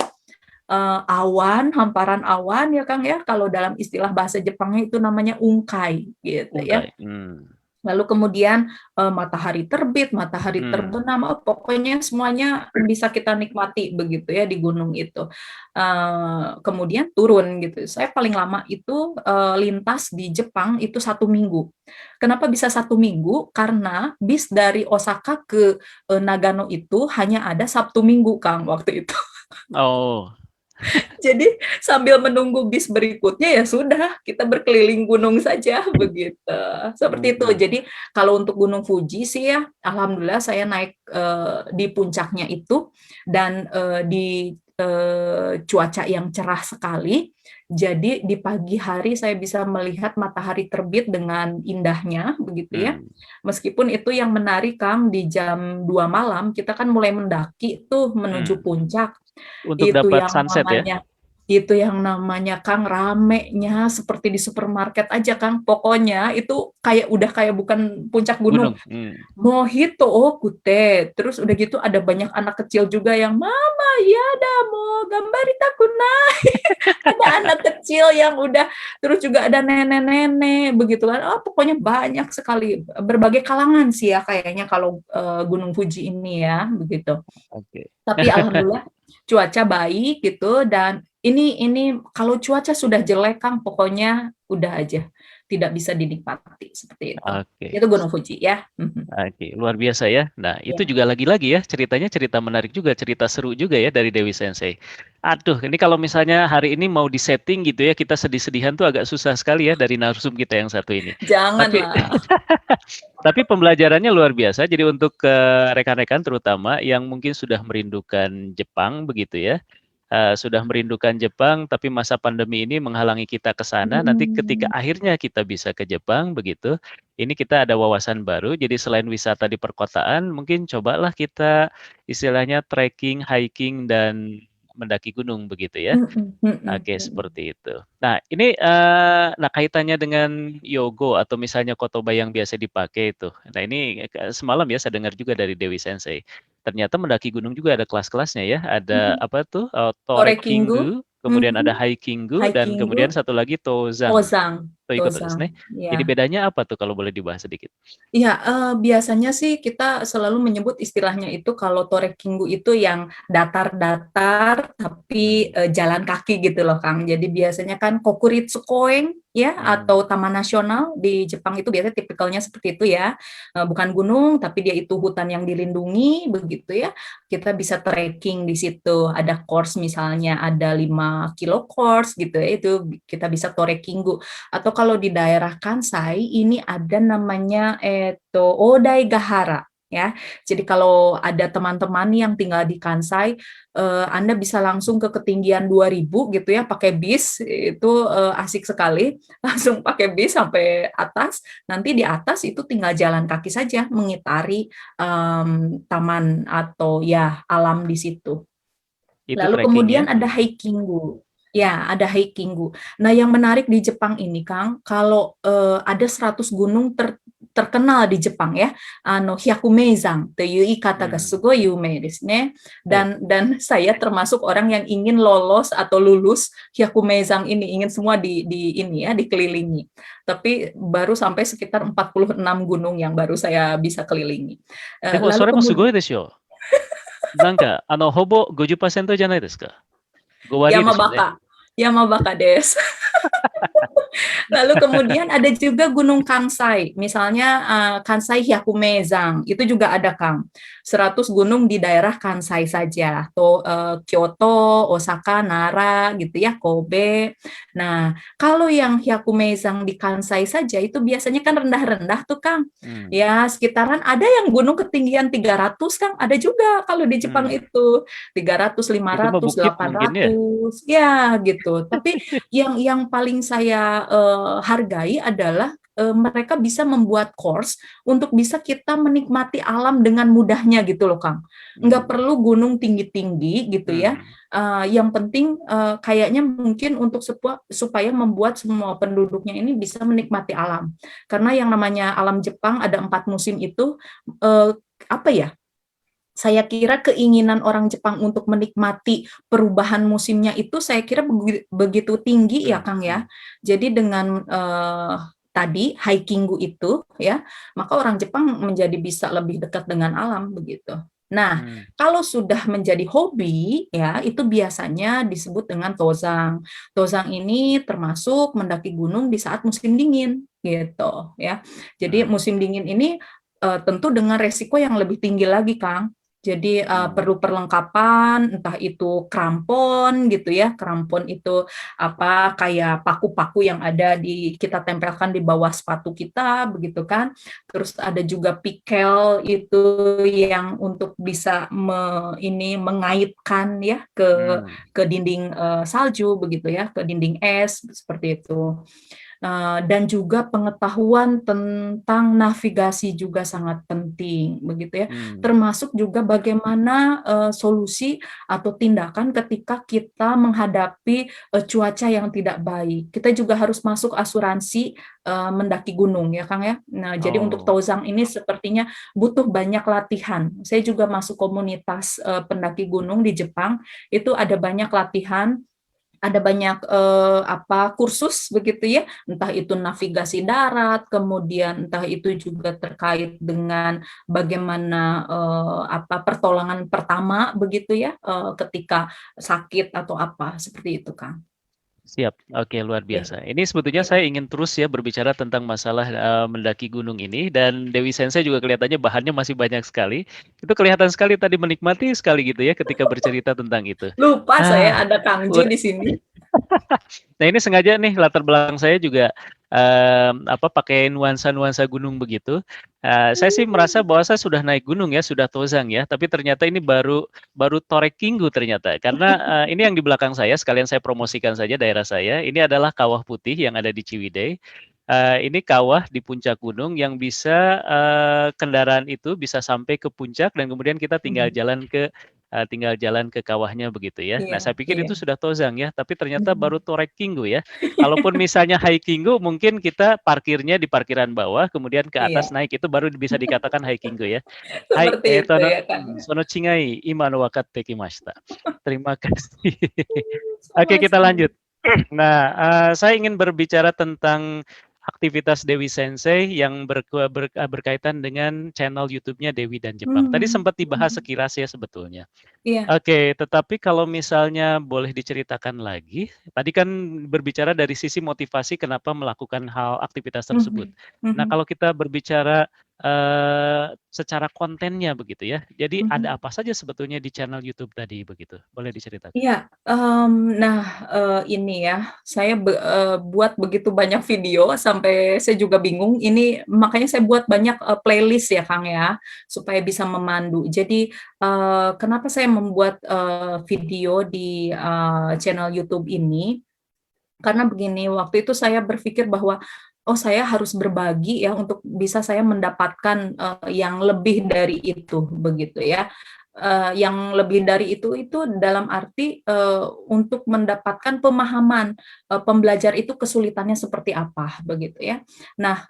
awan, hamparan awan ya Kang ya, kalau dalam istilah bahasa Jepangnya itu namanya ungkai gitu ya. Ungkai. Hmm. Lalu kemudian matahari terbit, matahari Hmm. terbenam, pokoknya semuanya bisa kita nikmati begitu ya di gunung itu. Kemudian turun gitu. Saya paling lama itu lintas di Jepang itu 1 minggu. Kenapa bisa 1 minggu? Karena bis dari Osaka ke Nagano itu hanya ada Sabtu Minggu Kang waktu itu. Oh. Jadi sambil menunggu bis berikutnya ya sudah kita berkeliling gunung saja begitu. Seperti itu. Hmm. Jadi kalau untuk Gunung Fuji sih ya, alhamdulillah saya naik di puncaknya itu dan di cuaca yang cerah sekali. Jadi di pagi hari saya bisa melihat matahari terbit dengan indahnya begitu ya. Hmm. Meskipun itu yang menarik Kang, di jam 2 malam kita kan mulai mendaki tuh menuju Hmm. puncak, Untuk itu dapat yang sunset ya? namanya, Itu yang namanya Kang ramenya seperti di supermarket aja Kang. Pokoknya itu kayak udah kayak bukan puncak gunung. Gunung. Mojito, oh kute. Terus udah gitu ada banyak anak kecil juga yang mama ya dah mau gambar kunai. Ada anak kecil yang udah, terus juga ada nenek-nenek begitu kan. Oh pokoknya banyak sekali berbagai kalangan sih ya kayaknya kalau Gunung Fuji ini ya begitu. Oke. Tapi alhamdulillah cuaca baik gitu dan ini kalau cuaca sudah jelek Kang pokoknya udah aja tidak bisa dinikmati seperti itu. Oke. Itu Gunung Fuji ya. Oke, luar biasa ya. Nah, itu Ya. juga lagi-lagi ya ceritanya cerita menarik juga, cerita seru juga ya dari Dewi Sensei. Aduh, ini kalau misalnya hari ini mau disetting gitu ya, kita sedih-sedihan tuh agak susah sekali ya dari narsum kita yang satu ini. Tapi Janganlah. tapi pembelajarannya luar biasa. Jadi untuk rekan-rekan terutama yang mungkin sudah merindukan Jepang begitu ya, sudah merindukan Jepang, tapi masa pandemi ini menghalangi kita ke sana. Nanti ketika Hmm. akhirnya kita bisa ke Jepang, begitu, ini kita ada wawasan baru. Jadi selain wisata di perkotaan, mungkin cobalah kita istilahnya trekking, hiking, dan mendaki gunung, begitu ya. Oke, seperti itu. Nah, ini nah kaitannya dengan Yogo atau misalnya Kotoba yang biasa dipakai itu. Nah, ini semalam ya saya dengar juga dari Dewi Sensei. Ternyata mendaki gunung juga ada kelas-kelasnya ya. Ada apa tuh? Torekinggu, Torekkingu, kemudian mhm, ada Haikinggu, dan Haikinggu, kemudian satu lagi Tozang. Tozang, Toiko desu Tozang, ne. Jadi ya. bedanya apa tuh kalau boleh dibahas sedikit? Iya, biasanya sih kita selalu menyebut istilahnya itu kalau Torekinggu itu yang datar-datar tapi Hmm. jalan kaki gitu loh Kang. Jadi biasanya kan Kokuritsu Koen ya Hmm. atau Taman Nasional di Jepang itu biasanya tipikalnya seperti itu ya. Bukan gunung tapi dia itu hutan yang dilindungi begitu ya. Kita bisa trekking di situ. Ada course misalnya ada 5 kilo course gitu ya. Itu kita bisa Torekinggu. Atau kalau di daerah Kansai ini ada namanya Odai Gahara ya. Jadi kalau ada teman-teman yang tinggal di Kansai, Anda bisa langsung ke ketinggian 2000 gitu ya pakai bis itu asik sekali. Langsung pakai bis sampai atas. Nanti di atas itu tinggal jalan kaki saja mengitari taman atau ya alam di situ. Itu Lalu trekking ya. kemudian ada Haikinggu. Ya, ada Haikinggu. Nah, yang menarik di Jepang ini, Kang, kalau ada 100 gunung terkenal di Jepang ya, Hyakumeizan, という言い方が Hmm. すごい有名ですね. Eh, Dan saya termasuk orang yang ingin lolos atau lulus Hyakumeizan ini, ingin semua di ini ya, dikelilingi. Tapi baru sampai sekitar 46 gunung yang baru saya bisa kelilingi. でも、そ Lalu れもすご kemudian いですよ。なんか、ほぼ50%じゃないですか。5割ですよね。Yamabaka, Yamabaka des. Lalu kemudian ada juga Gunung Kansai, misalnya Kansai Hyakumeizan, itu juga ada Kang. 100 gunung di daerah Kansai saja, tuh Kyoto, Osaka, Nara gitu ya, Kobe. Nah, kalau yang Hyakumeizan di Kansai saja itu biasanya kan rendah-rendah tuh Kang. Hmm. Ya, sekitaran ada yang gunung ketinggian 300 Kang, ada juga kalau di Jepang Hmm. itu 300, Itu mah 500, bukit mungkin ya. 800, ya gitu. Tapi yang paling saya hargai adalah mereka bisa membuat course untuk bisa kita menikmati alam dengan mudahnya gitu loh Kang. Nggak Hmm. perlu gunung tinggi-tinggi gitu ya. Hmm. Yang penting kayaknya mungkin untuk supaya membuat semua penduduknya ini bisa menikmati alam. Karena yang namanya alam Jepang ada 4 musim itu apa ya? Saya kira keinginan orang Jepang untuk menikmati perubahan musimnya itu saya kira begitu tinggi ya Hmm. Kang ya. Hmm. Jadi dengan tadi hikinggu itu ya, maka orang Jepang menjadi bisa lebih dekat dengan alam begitu. Nah, Hmm. kalau sudah menjadi hobi ya itu biasanya disebut dengan tozang. Tozang ini termasuk mendaki gunung di saat musim dingin gitu ya. Jadi Hmm. musim dingin ini tentu dengan resiko yang lebih tinggi lagi Kang. Jadi Hmm. perlu perlengkapan, entah itu krampon gitu ya, krampon itu apa kayak paku-paku yang ada kita tempelkan di bawah sepatu kita, begitu kan. Terus ada juga pikel itu yang untuk bisa mengaitkan ya ke Hmm. dinding salju begitu ya, ke dinding es seperti itu. dan juga pengetahuan tentang navigasi juga sangat penting, begitu ya. Termasuk juga bagaimana solusi atau tindakan ketika kita menghadapi cuaca yang tidak baik. Kita juga harus masuk asuransi mendaki gunung ya Kang ya. Nah, jadi untuk Oh, Taozang ini sepertinya butuh banyak latihan. Saya juga masuk komunitas pendaki gunung di Jepang, itu ada banyak latihan, ada banyak kursus begitu ya, entah itu navigasi darat, kemudian entah itu juga terkait dengan bagaimana pertolongan pertama begitu ya, ketika sakit atau apa seperti itu Kang. siap. Oke, luar Oke. biasa. Ini sebetulnya Iya. saya ingin terus ya berbicara tentang masalah mendaki gunung ini dan Dewi Sensei juga kelihatannya bahannya masih banyak sekali. Itu kelihatan sekali tadi menikmati sekali gitu ya ketika bercerita tentang itu. Lupa saya Ah, ada Kang Ju udah. di sini. Nah ini sengaja nih latar belakang saya juga pakai nuansa-nuansa gunung begitu. Saya sih merasa bahwa saya sudah naik gunung ya, sudah tozang ya, tapi ternyata ini baru baru Torek Kinggu ternyata. Karena ini yang di belakang saya, sekalian saya promosikan saja daerah saya. Ini adalah Kawah Putih yang ada di Ciwidey. Ini kawah di puncak gunung yang bisa kendaraan itu bisa sampai ke puncak dan kemudian kita tinggal jalan ke kawahnya begitu ya. Nah, Iya, saya pikir iya. itu sudah tozang ya, tapi ternyata baru Torekinggu ya. Kalaupun misalnya Haikinggu, mungkin kita parkirnya di parkiran bawah, kemudian ke atas Iya, naik, itu baru bisa dikatakan Haikinggu ya. Hai, seperti itu ya Kang. sono chingai, ima no wakatte kimashita. Terima kasih. Oke, kita Sama-sama. lanjut. Nah, saya ingin berbicara tentang aktivitas Dewi Sensei yang berkaitan dengan channel YouTube-nya Dewi dan Jepang. Tadi Mhm, sempat dibahas mhm. sekilas ya sebetulnya. Iya. Oke, tetapi kalau misalnya boleh diceritakan lagi, tadi kan berbicara dari sisi motivasi kenapa melakukan hal aktivitas tersebut. Mhm, Nah, mhm, kalau kita berbicara secara kontennya begitu ya, jadi ada mhm. apa saja sebetulnya di channel YouTube tadi begitu? Boleh diceritakan? Iya, nah, ini ya, saya buat begitu banyak video sampai saya juga bingung, ini makanya saya buat banyak, playlist ya, Kang, ya, supaya bisa memandu. Jadi, kenapa saya membuat, video di, channel YouTube ini, karena begini, waktu itu saya berpikir bahwa, "Oh, saya harus berbagi ya untuk bisa saya mendapatkan, yang lebih dari itu," begitu ya. Yang lebih dari itu dalam arti, untuk mendapatkan pemahaman, pembelajar itu kesulitannya seperti apa, begitu ya. Nah,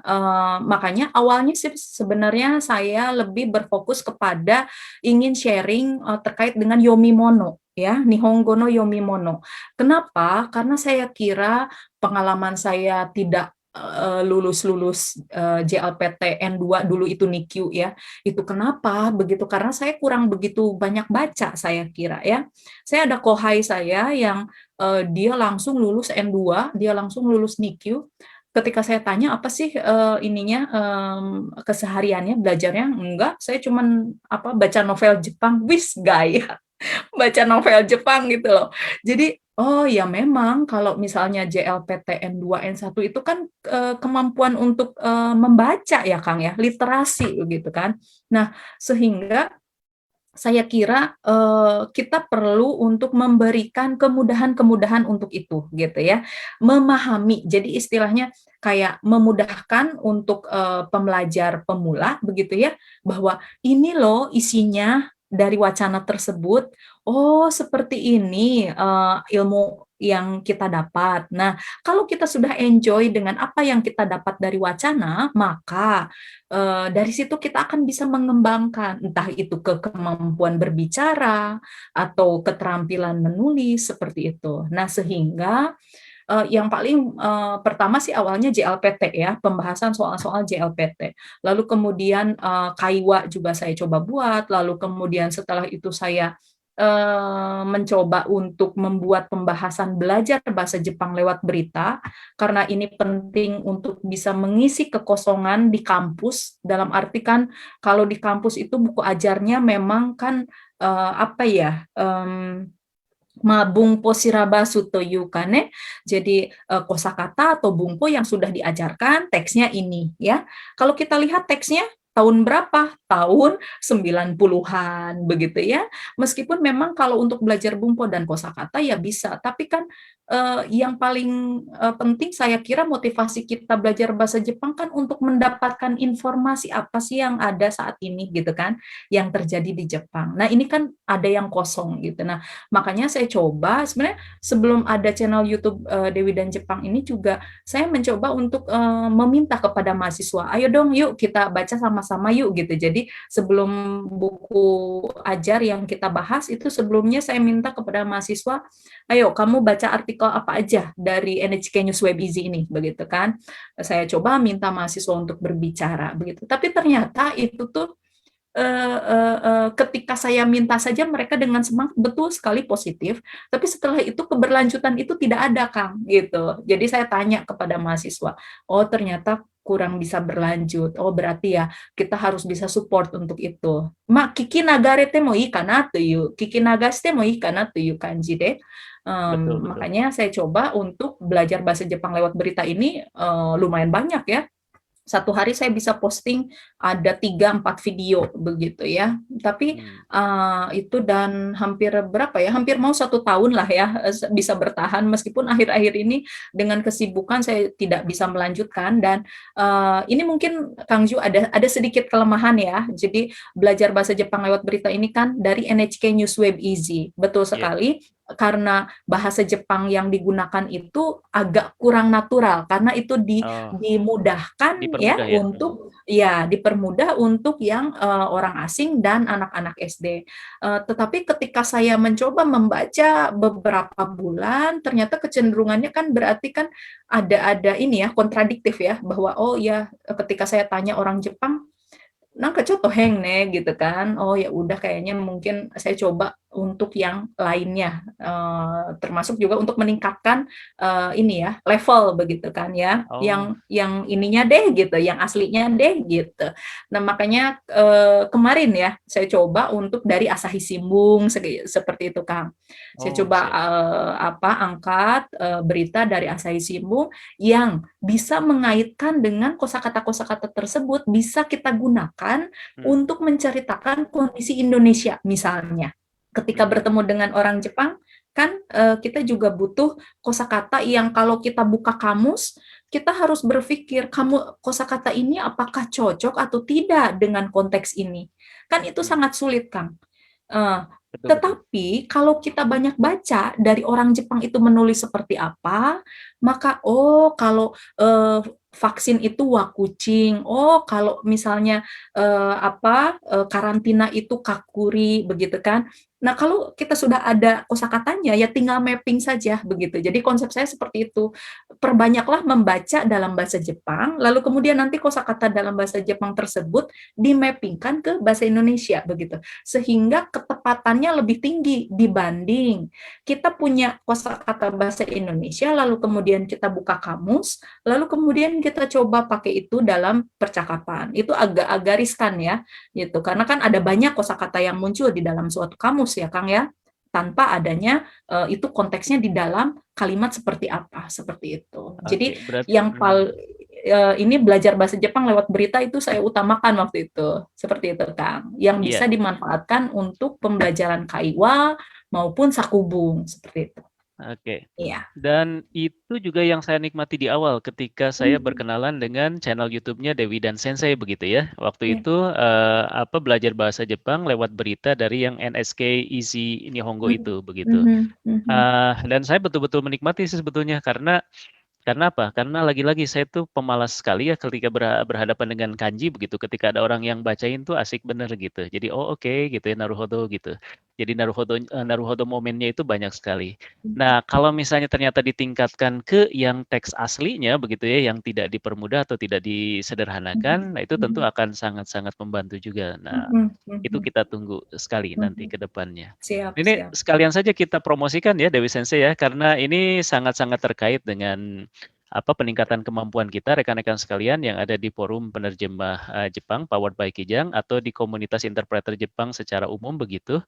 makanya awalnya sih sebenarnya saya lebih berfokus kepada ingin sharing, terkait dengan Yomimono ya, Nihongo no Yomimono. Kenapa? Karena saya kira pengalaman saya tidak, lulus-lulus, JLPTN 2 dulu itu NIKU ya, itu kenapa begitu, karena saya kurang begitu banyak baca saya kira ya. Saya ada kohai saya yang, dia langsung lulus N2, dia langsung lulus NIKU, ketika saya tanya, "Apa sih, kesehariannya, belajarnya?" "Enggak, saya cuman, baca novel Jepang." Wis, gaya. Baca novel Jepang gitu loh. Jadi, oh ya memang kalau misalnya JLPTN 2 N1 itu kan, kemampuan untuk, membaca ya Kang ya, literasi begitu kan. Nah, sehingga saya kira, kita perlu untuk memberikan kemudahan-kemudahan untuk itu gitu ya, memahami. Jadi istilahnya kayak memudahkan untuk, pembelajar pemula begitu ya, bahwa ini loh isinya dari wacana tersebut, oh seperti ini, ilmu yang kita dapat. Nah, kalau kita sudah enjoy dengan apa yang kita dapat dari wacana, maka dari situ kita akan bisa mengembangkan, entah itu ke kemampuan berbicara atau keterampilan menulis, seperti itu. Nah, sehingga, yang paling, pertama sih awalnya JLPT ya, pembahasan soal-soal JLPT. Lalu kemudian, Kaiwa juga saya coba buat, lalu kemudian setelah itu saya, mencoba untuk membuat pembahasan belajar bahasa Jepang lewat berita, karena ini penting untuk bisa mengisi kekosongan di kampus, dalam arti kan kalau di kampus itu buku ajarnya memang kan, mabungpo shirabasu toyu kane, jadi, kosakata atau bungpo yang sudah diajarkan, teksnya ini, ya. Kalau kita lihat teksnya tahun berapa? Tahun 90-an begitu ya. Meskipun memang kalau untuk belajar bumpo dan kosakata ya bisa, tapi kan yang paling penting saya kira motivasi kita belajar bahasa Jepang kan untuk mendapatkan informasi apa sih yang ada saat ini gitu kan, yang terjadi di Jepang. Nah, ini kan ada yang kosong gitu. Nah, makanya saya coba sebenarnya sebelum ada channel YouTube Dewi dan Jepang ini juga saya mencoba untuk meminta kepada mahasiswa, ayo dong yuk kita baca sama-sama yuk gitu. Jadi sebelum buku ajar yang kita bahas itu sebelumnya saya minta kepada mahasiswa, ayo kamu baca artikel apa aja dari NHK News Web Easy ini, begitu kan. Saya coba minta mahasiswa untuk berbicara begitu. Tapi ternyata itu tuh ketika saya minta saja mereka dengan semangat betul sekali positif, tapi setelah itu keberlanjutan itu tidak ada, Kang, gitu. Jadi saya tanya kepada mahasiswa, oh ternyata kurang bisa berlanjut. Oh berarti ya kita harus bisa support untuk itu. Mak kiki nagarete mo ii kana tuyu, kiki nagaste mo ii kana tuyu kanji de. Betul, betul. Makanya saya coba untuk belajar bahasa Jepang lewat berita ini lumayan banyak ya, satu hari saya bisa posting ada 3-4 video begitu ya. Tapi itu dan hampir berapa ya? Hampir mau 1 tahun lah ya bisa bertahan meskipun akhir-akhir ini dengan kesibukan saya tidak bisa melanjutkan dan ini mungkin Kang Ju ada sedikit kelemahan ya. Jadi belajar bahasa Jepang lewat berita ini kan dari NHK News Web Easy. Betul Iya. sekali karena bahasa Jepang yang digunakan itu agak kurang natural karena itu Oh, dimudahkan ya dipermudah ya? untuk ya dipermudah untuk yang orang asing dan anak-anak SD. Tetapi ketika saya mencoba membaca beberapa bulan, ternyata kecenderungannya kan berarti kan ada ini ya kontradiktif ya bahwa oh ya ketika saya tanya orang Jepang heng nih gitu kan. Oh ya udah kayaknya mungkin saya coba untuk yang lainnya, termasuk juga untuk meningkatkan ini ya level begitu kan ya, Oh, yang ininya deh gitu, yang aslinya deh gitu. Nah makanya kemarin ya saya coba untuk dari Asahi Shimbun seperti itu Kang. Saya oh coba siap. angkat berita dari Asahi Shimbun yang bisa mengaitkan dengan kosakata-kosakata tersebut bisa kita gunakan Hmm, untuk menceritakan kondisi Indonesia misalnya. Ketika mhm. bertemu dengan orang Jepang, kan kita juga butuh kosakata yang kalau kita buka kamus, kita harus berpikir kamu kosakata ini apakah cocok atau tidak dengan konteks ini. Kan itu Hmm, sangat sulit, Kang. Eh, betul, betul. tetapi kalau kita banyak baca dari orang Jepang itu menulis seperti apa, maka oh kalau vaksin itu wakucing, oh kalau misalnya karantina itu kakuri begitu kan. Nah, kalau kita sudah ada kosakatanya ya tinggal mapping saja begitu. Jadi konsep saya seperti itu. Perbanyaklah membaca dalam bahasa Jepang, lalu kemudian nanti kosakata dalam bahasa Jepang tersebut dimappingkan ke bahasa Indonesia begitu sehingga ketepatannya lebih tinggi dibanding kita punya kosakata bahasa Indonesia, lalu kemudian kita buka kamus, lalu kemudian kita coba pakai itu dalam percakapan. Itu agak-agak riskan ya, gitu. Karena kan ada banyak kosakata yang muncul di dalam suatu kamus ya, Kang ya, tanpa adanya itu konteksnya di dalam kalimat seperti apa, seperti itu. Oke, Jadi berat yang ini belajar bahasa Jepang lewat berita itu saya utamakan waktu itu. Seperti itu, Kang. Yang bisa iya. dimanfaatkan untuk pembelajaran kaiwa maupun sakubung, seperti itu. Oke. Iya. Dan itu juga yang saya nikmati di awal ketika saya Mhm, berkenalan dengan channel YouTube-nya Dewi dan Sensei begitu ya. Waktu iya. itu belajar bahasa Jepang lewat berita dari yang NSK Easy Nihongo Mhm, itu begitu. mhm, mhm, Dan saya betul-betul menikmati sih sebetulnya karena apa? Karena lagi-lagi saya tuh pemalas sekali ya ketika berhadapan dengan kanji begitu. Ketika ada orang yang bacain tuh asik bener gitu. Jadi oh oke gitu ya naruhodo gitu. Jadi naruhodo momennya itu banyak sekali. mhm, Nah, kalau misalnya ternyata ditingkatkan ke yang teks aslinya begitu ya, yang tidak dipermudah atau tidak mhm, disederhanakan, nah itu tentu mhm, akan sangat-sangat membantu juga. Nah, mhm, itu mhm, kita tunggu sekali nanti mhm. ke depannya. Siap, Ini siap, siap. sekalian saja kita promosikan ya Dewi Sensei ya, karena ini sangat-sangat terkait dengan peningkatan kemampuan kita rekan-rekan sekalian yang ada di forum penerjemah Jepang powered by Kijang atau di komunitas interpreter Jepang secara umum begitu.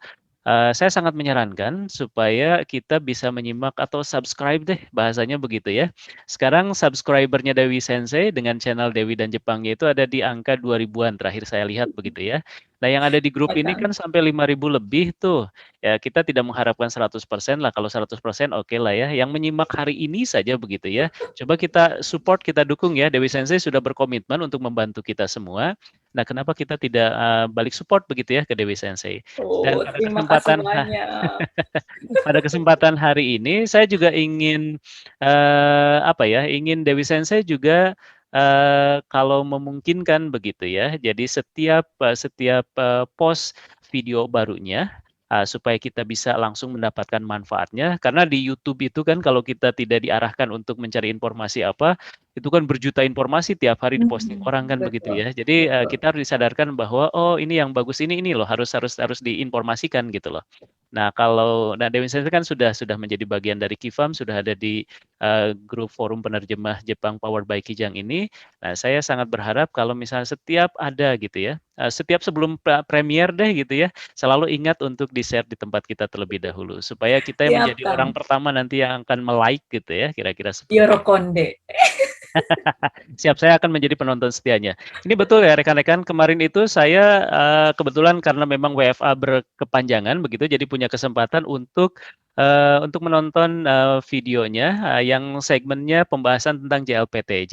Saya sangat menyarankan supaya kita bisa menyimak atau subscribe deh, bahasanya begitu ya. Sekarang subscriber-nya Dewi Sensei dengan channel Dewi dan Jepangnya itu ada di angka 2000-an terakhir saya lihat begitu ya. Nah, yang ada di grup ini Akan. kan sampai 5.000 lebih tuh. Ya, kita tidak mengharapkan 100% lah, kalau 100% oke lah ya. Yang menyimak hari ini saja begitu ya. Coba kita support, kita dukung ya. Dewi Sensei sudah berkomitmen untuk membantu kita semua. Nah, kenapa kita tidak balik support begitu ya ke Dewi Sensei? Dan Oh, pada terima kasih kesempatan banyak. pada kesempatan hari ini saya juga ingin apa ya, ingin Dewi Sensei juga kalau memungkinkan begitu ya. Jadi setiap post video barunya supaya kita bisa langsung mendapatkan manfaatnya. Karena di YouTube itu kan kalau kita tidak diarahkan untuk mencari informasi apa, itu kan berjuta informasi tiap hari diposting orang kan begitu Betul, ya. Jadi betul. kita harus disadarkan bahwa oh ini yang bagus ini loh harus harus harus diinformasikan gitu loh. Nah, kalau Dewi Sensei kan sudah menjadi bagian dari Kifam, sudah ada di grup forum penerjemah Jepang Powered by Kijang ini. Nah, saya sangat berharap kalau misalnya setiap ada gitu ya, setiap sebelum premier deh gitu ya, selalu ingat untuk di-share di tempat kita terlebih dahulu supaya kita yang Siap, menjadi orang Kang. pertama nanti yang akan me-like gitu ya, kira-kira seperti itu. Yorokonde. Siap, saya akan menjadi penonton setianya. Ini betul ya rekan-rekan, kemarin itu saya kebetulan karena memang WFA berkepanjangan begitu, jadi punya kesempatan untuk menonton videonya yang segmennya pembahasan tentang JLPT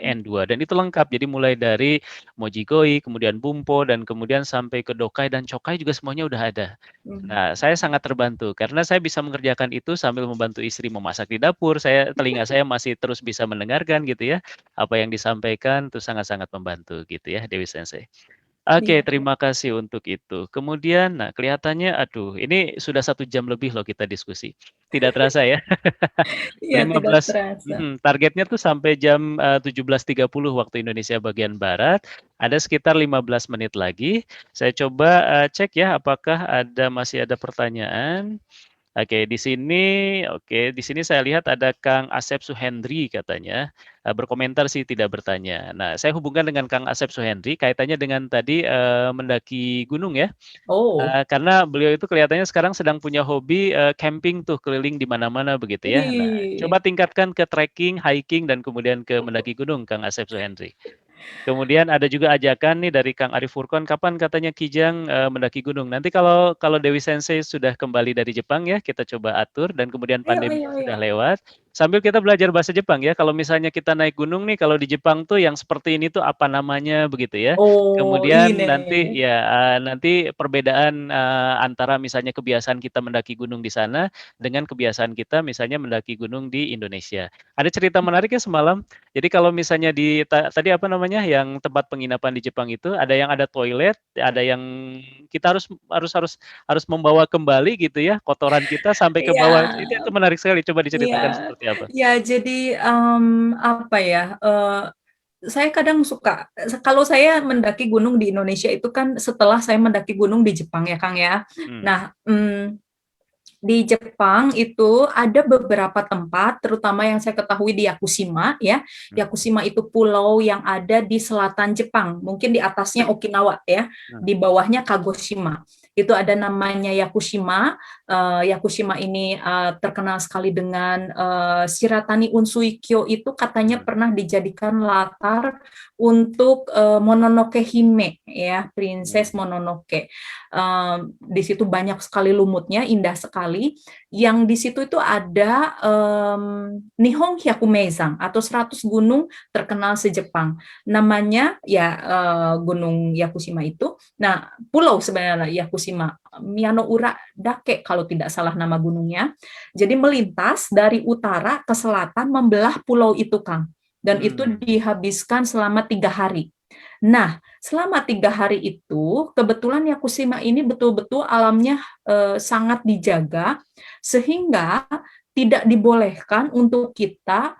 N2 dan itu lengkap. Jadi mulai dari Mojigoi, kemudian Bumpo dan kemudian sampai ke Dokai dan Chokai juga semuanya udah ada. Nah, saya sangat terbantu karena saya bisa mengerjakan itu sambil membantu istri memasak di dapur. Telinga saya masih terus bisa mendengarkan gitu ya, apa yang disampaikan itu sangat-sangat membantu gitu ya, Dewi Sensei. Oke, Iya, terima kasih untuk itu. Kemudian, nah kelihatannya, aduh, ini sudah 1 jam lebih loh kita diskusi. Tidak terasa ya. iya, tidak 15 terasa. targetnya tuh sampai jam 17.30 waktu Indonesia bagian Barat. Ada sekitar 15 menit lagi. Saya coba cek ya, apakah masih ada pertanyaan. Oke, di sini saya lihat ada Kang Asep Suhendri katanya, berkomentar sih tidak bertanya. Nah, saya hubungkan dengan Kang Asep Suhendri kaitannya dengan tadi mendaki gunung ya. Oh, Karena beliau itu kelihatannya sekarang sedang punya hobi camping tuh keliling di mana-mana begitu ya. Nah, wih. coba tingkatkan ke trekking, hiking dan kemudian ke mendaki gunung Kang Asep Suhendri. Kemudian ada juga ajakan nih dari Kang Arif Furqon, kapan katanya Kijang mendaki gunung. Nanti kalau kalau Dewi Sensei sudah kembali dari Jepang ya, kita coba atur dan kemudian Ayo, pandemi ayo, ayo. sudah lewat. Sambil kita belajar bahasa Jepang ya. Kalau misalnya kita naik gunung nih, kalau di Jepang tuh yang seperti ini tuh apa namanya begitu ya. Oh, Kemudian ini. nanti perbedaan antara misalnya kebiasaan kita mendaki gunung di sana dengan kebiasaan kita misalnya mendaki gunung di Indonesia. Ada cerita menarik ya semalam. Jadi kalau misalnya tadi apa namanya yang tempat penginapan di Jepang itu ada toilet, ada yang kita harus harus harus harus membawa kembali gitu ya kotoran kita sampai ke Iya, bawah. Itu menarik sekali. Coba iya, diceritakan seperti apa? iya. Jadi apa ya? Saya kadang suka kalau saya mendaki gunung di Indonesia itu kan setelah saya mendaki gunung di Jepang ya, Kang ya. Hmm, Nah, di Jepang itu ada beberapa tempat, terutama yang saya ketahui di Yakushima ya. hmm, Yakushima itu pulau yang ada di selatan Jepang, mungkin di atasnya Okinawa ya, hmm, di bawahnya Kagoshima. Itu ada namanya Yakushima. Yakushima ini terkenal sekali dengan Shiratani Unsuikyo itu katanya hmm, pernah dijadikan latar untuk Mononoke Hime ya, Princess hmm, Mononoke. Di situ banyak sekali lumutnya, indah sekali. Yang di situ itu ada Nihon Hyakumeizan atau 100 gunung terkenal se-Jepang. Namanya ya Gunung Yakushima itu. Nah, pulau sebenarnya Yakushima, Miyanoura Dake kalau tidak salah nama gunungnya. Jadi melintas dari utara ke selatan membelah pulau itu, Kang. Dan itu hmm, dihabiskan selama 3 hari. Nah, selama 3 hari itu, kebetulan Yakushima ini betul-betul alamnya sangat dijaga, sehingga tidak dibolehkan untuk kita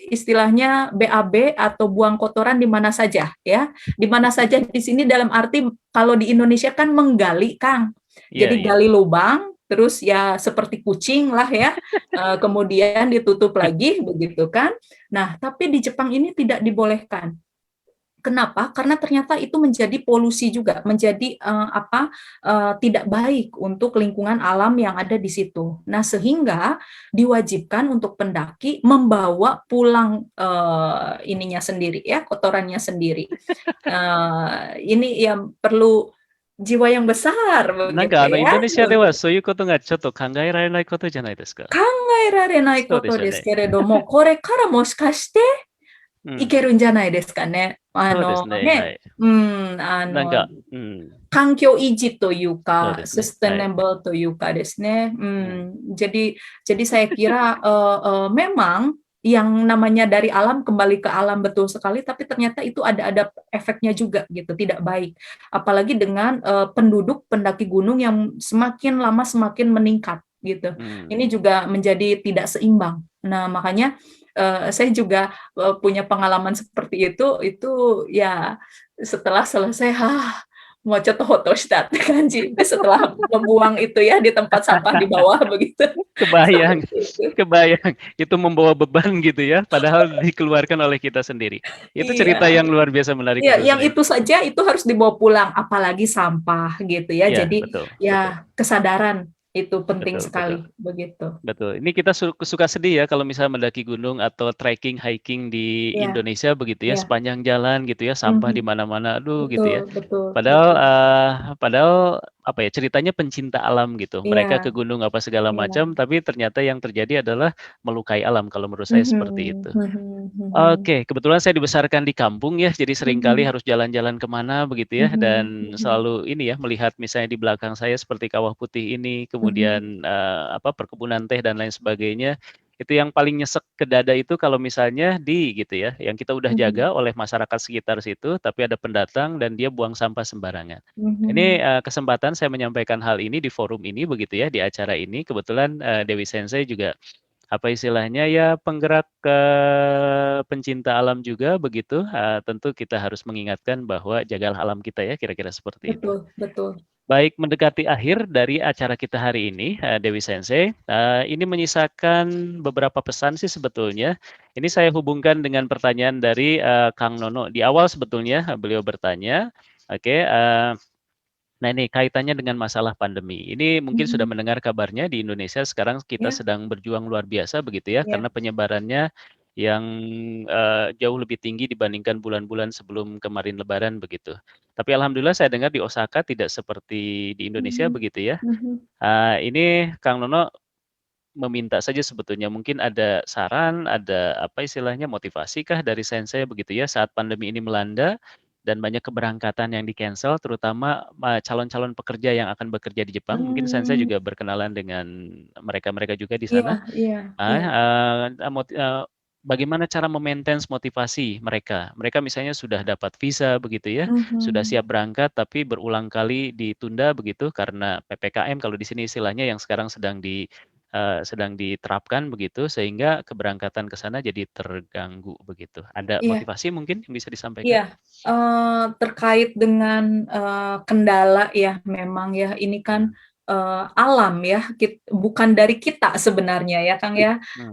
istilahnya BAB atau buang kotoran di mana saja ya, di mana saja di sini dalam arti kalau di Indonesia kan menggali, Kang, iya jadi iya. gali lubang terus ya seperti kucing lah ya, kemudian ditutup lagi begitu kan. Nah, tapi di Jepang ini tidak dibolehkan. Kenapa? Karena ternyata itu menjadi polusi juga, menjadi tidak baik untuk lingkungan alam yang ada di situ. Nah, sehingga diwajibkan untuk pendaki membawa pulang ininya sendiri ya, kotorannya sendiri. Ini yang perlu jiwa yang besar なん begitu かイン ya ドネシアでは untuk そういうことがちょっと考えられないことじゃないですか。考えられないそうことですですよね。けれども、これからもしかしてうん。いけるんじゃないですかね。そうですね、はい。なんか、うん。環境維持というか、そうですね。はい。sustainable というかですね. Hmm. Jadi saya kira memang yang namanya dari alam kembali ke alam betul sekali, tapi ternyata itu ada efeknya juga gitu, tidak baik. Apalagi dengan penduduk pendaki gunung yang semakin lama semakin meningkat gitu. Hmm. Ini juga menjadi tidak seimbang. Nah, makanya saya juga punya pengalaman seperti itu ya setelah selesai, mau hotoshitaって感じ. Setelah membuang itu ya di tempat sampah di bawah begitu. Kebayang, Seperti itu. kebayang. Itu membawa beban gitu ya, padahal dikeluarkan oleh kita sendiri. Itu cerita Iya. yang luar biasa menarik Ya, menurut yang saya. itu saja itu harus dibawa pulang, apalagi sampah gitu ya. Iya, Jadi betul, betul. ya kesadaran itu penting Betul, betul. sekali begitu. Betul. Ini kita suka sedih ya kalau misalnya mendaki gunung atau trekking, hiking di Iya, Indonesia begitu ya, iya. sepanjang jalan gitu ya, sampah di Mhm. mana-mana, aduh gitu Betul, ya. betul, Padahal betul. padahal apa ya, ceritanya pencinta alam gitu. Mereka ke Iya, gunung apa segala iya. macam, tapi ternyata yang terjadi adalah melukai alam kalau menurut saya seperti Mhm, itu. mhm, mhm. Oke, kebetulan saya dibesarkan di kampung ya, jadi seringkali Mhm, harus jalan-jalan kemana begitu ya, mhm, dan mhm, selalu ini ya, melihat misalnya di belakang saya seperti Kawah Putih ini, mhm, kemudian perkebunan teh dan lain sebagainya. Itu yang paling nyesek ke dada itu kalau misalnya gitu ya, yang kita udah mhm, jaga oleh masyarakat sekitar situ, tapi ada pendatang dan dia buang sampah sembarangan. Ini mhm. kesempatan saya menyampaikan hal ini di forum ini begitu ya, di acara ini. Kebetulan Dewi Sensei juga apa istilahnya ya, penggerak pencinta alam juga begitu, tentu kita harus mengingatkan bahwa jagalah alam kita ya, kira-kira seperti itu. Betul, betul. Baik, mendekati akhir dari acara kita hari ini, Dewi Sensei, ini menyisakan beberapa pesan sih sebetulnya. Ini saya hubungkan dengan pertanyaan dari Kang Nono. Di awal sebetulnya beliau bertanya, oke, nah ini kaitannya dengan masalah pandemi. Ini mungkin sudah Mhm. mendengar kabarnya di Indonesia sekarang kita Ya, sedang berjuang luar biasa begitu ya, ya. karena penyebarannya yang jauh lebih tinggi dibandingkan bulan-bulan sebelum kemarin Lebaran begitu. Tapi alhamdulillah saya dengar di Osaka tidak seperti di Indonesia Mhm, begitu ya. mhm, Ini Kang Nono meminta saja sebetulnya mungkin ada saran, ada apa istilahnya motivasi kah dari Sensei begitu ya saat pandemi ini melanda dan banyak keberangkatan yang di-cancel terutama calon-calon pekerja yang akan bekerja di Jepang. Mungkin Sensei mmm, juga berkenalan dengan mereka-mereka juga di iya, sana. iya, iya. Bagaimana cara me-maintain motivasi mereka? Mereka misalnya sudah dapat visa begitu ya, sudah Mhm, siap berangkat tapi berulang kali ditunda begitu karena PPKM kalau di sini istilahnya yang sekarang sedang diterapkan begitu sehingga keberangkatan ke sana jadi terganggu begitu. Ada iya. motivasi mungkin yang bisa disampaikan? Iya, terkait dengan, kendala ya memang ya ini kan, Hmm, alam ya, bukan dari kita sebenarnya ya, Kang, ya. hmm,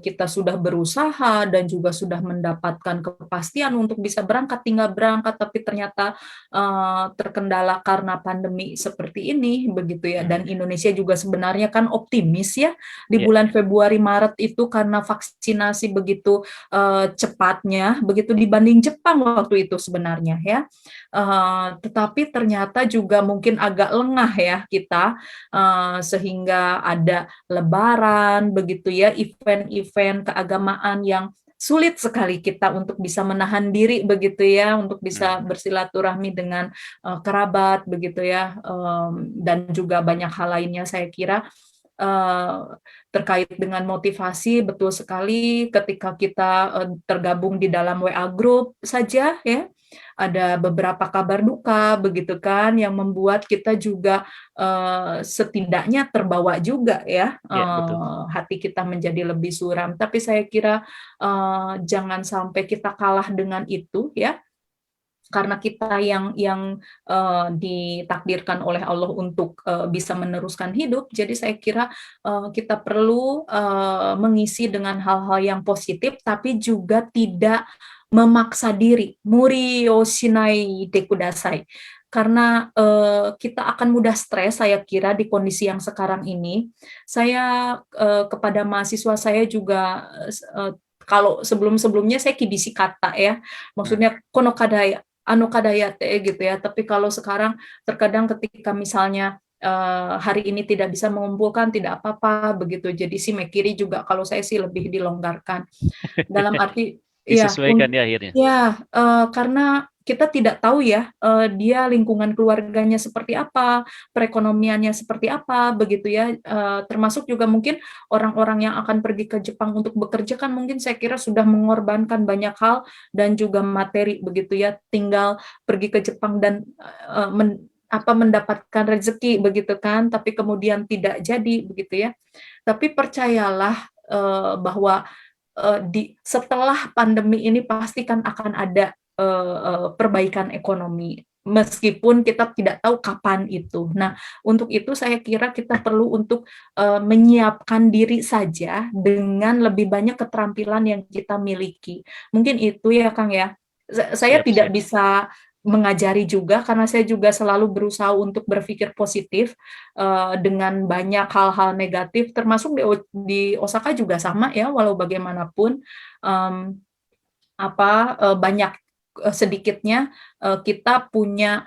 Kita sudah berusaha dan juga sudah mendapatkan kepastian untuk bisa berangkat, tinggal berangkat, tapi ternyata, terkendala karena pandemi seperti ini, begitu ya. Dan hmm. Indonesia juga sebenarnya kan optimis ya, di Ya, bulan Februari, Maret itu karena vaksinasi begitu cepatnya begitu dibanding Jepang waktu itu sebenarnya ya. Tetapi ternyata juga mungkin agak lengah ya kita, sehingga ada lebaran begitu ya, event-event keagamaan yang sulit sekali kita untuk bisa menahan diri begitu ya, untuk bisa hmm, bersilaturahmi dengan, kerabat begitu ya, dan juga banyak hal lainnya saya kira. Eee, Terkait dengan motivasi, betul sekali ketika kita, tergabung di dalam WA group saja ya, ada beberapa kabar duka begitu kan, yang membuat kita juga, setidaknya terbawa juga ya, ya betul. hati kita menjadi lebih suram. Tapi saya kira, jangan sampai kita kalah dengan itu ya, karena kita ditakdirkan oleh Allah untuk bisa meneruskan hidup, jadi saya kira kita perlu mengisi dengan hal-hal yang positif, tapi juga tidak memaksa diri. Muri o shinai de kudasai. Karena kita akan mudah stres, saya kira di kondisi yang sekarang ini. Saya kepada mahasiswa saya juga kalau sebelum-sebelumnya saya kibisi kata ya, maksudnya kono kadaya anu kadayate gitu ya. Tapi kalau sekarang terkadang ketika misalnya hari ini tidak bisa mengumpulkan, tidak apa-apa begitu. Jadi si Mekiri juga kalau saya sih lebih dilonggarkan. Dalam arti ya, Disesuaikan ya akhirnya. ya karena kita tidak tahu ya dia lingkungan keluarganya seperti apa, perekonomiannya seperti apa begitu ya. Termasuk juga mungkin orang-orang yang akan pergi ke Jepang untuk bekerja kan mungkin saya kira sudah mengorbankan banyak hal dan juga materi begitu ya. Tinggal pergi ke Jepang dan mendapatkan rezeki begitu kan, tapi kemudian tidak jadi begitu ya. Tapi percayalah bahwa setelah pandemi ini pasti kan akan ada perbaikan ekonomi, meskipun kita tidak tahu kapan itu. Nah, untuk itu saya kira kita perlu untuk menyiapkan diri saja dengan lebih banyak keterampilan yang kita miliki. Mungkin itu ya, Kang ya. Saya Siap, tidak siap. bisa mengajari juga karena saya juga selalu berusaha untuk berpikir positif dengan banyak hal-hal negatif, termasuk di Osaka juga sama ya, walau bagaimanapun banyak sedikitnya kita punya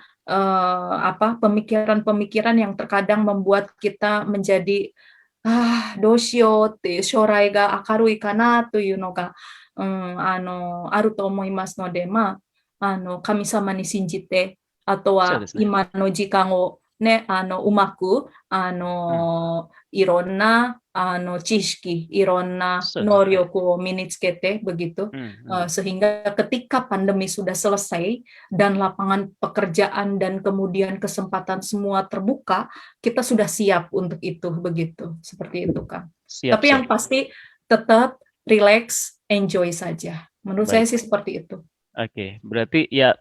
pemikiran-pemikiran yang terkadang membuat kita menjadi doshio shorai ga akarui kana to you no ga aru to omoimasu node, kami-sama ni shinjite, あとは今の時間をね、うまくHmm. いろんな知識、いろんな能力を身につけて begitu. Hmm. Sehingga ketika pandemi sudah selesai dan lapangan pekerjaan dan kemudian kesempatan semua terbuka, kita sudah siap untuk itu begitu. Seperti itu, Kang. Siap, Tapi siap. yang pasti tetap relax, enjoy saja. Menurut saya Baik. sih seperti itu. Oke, berarti ya,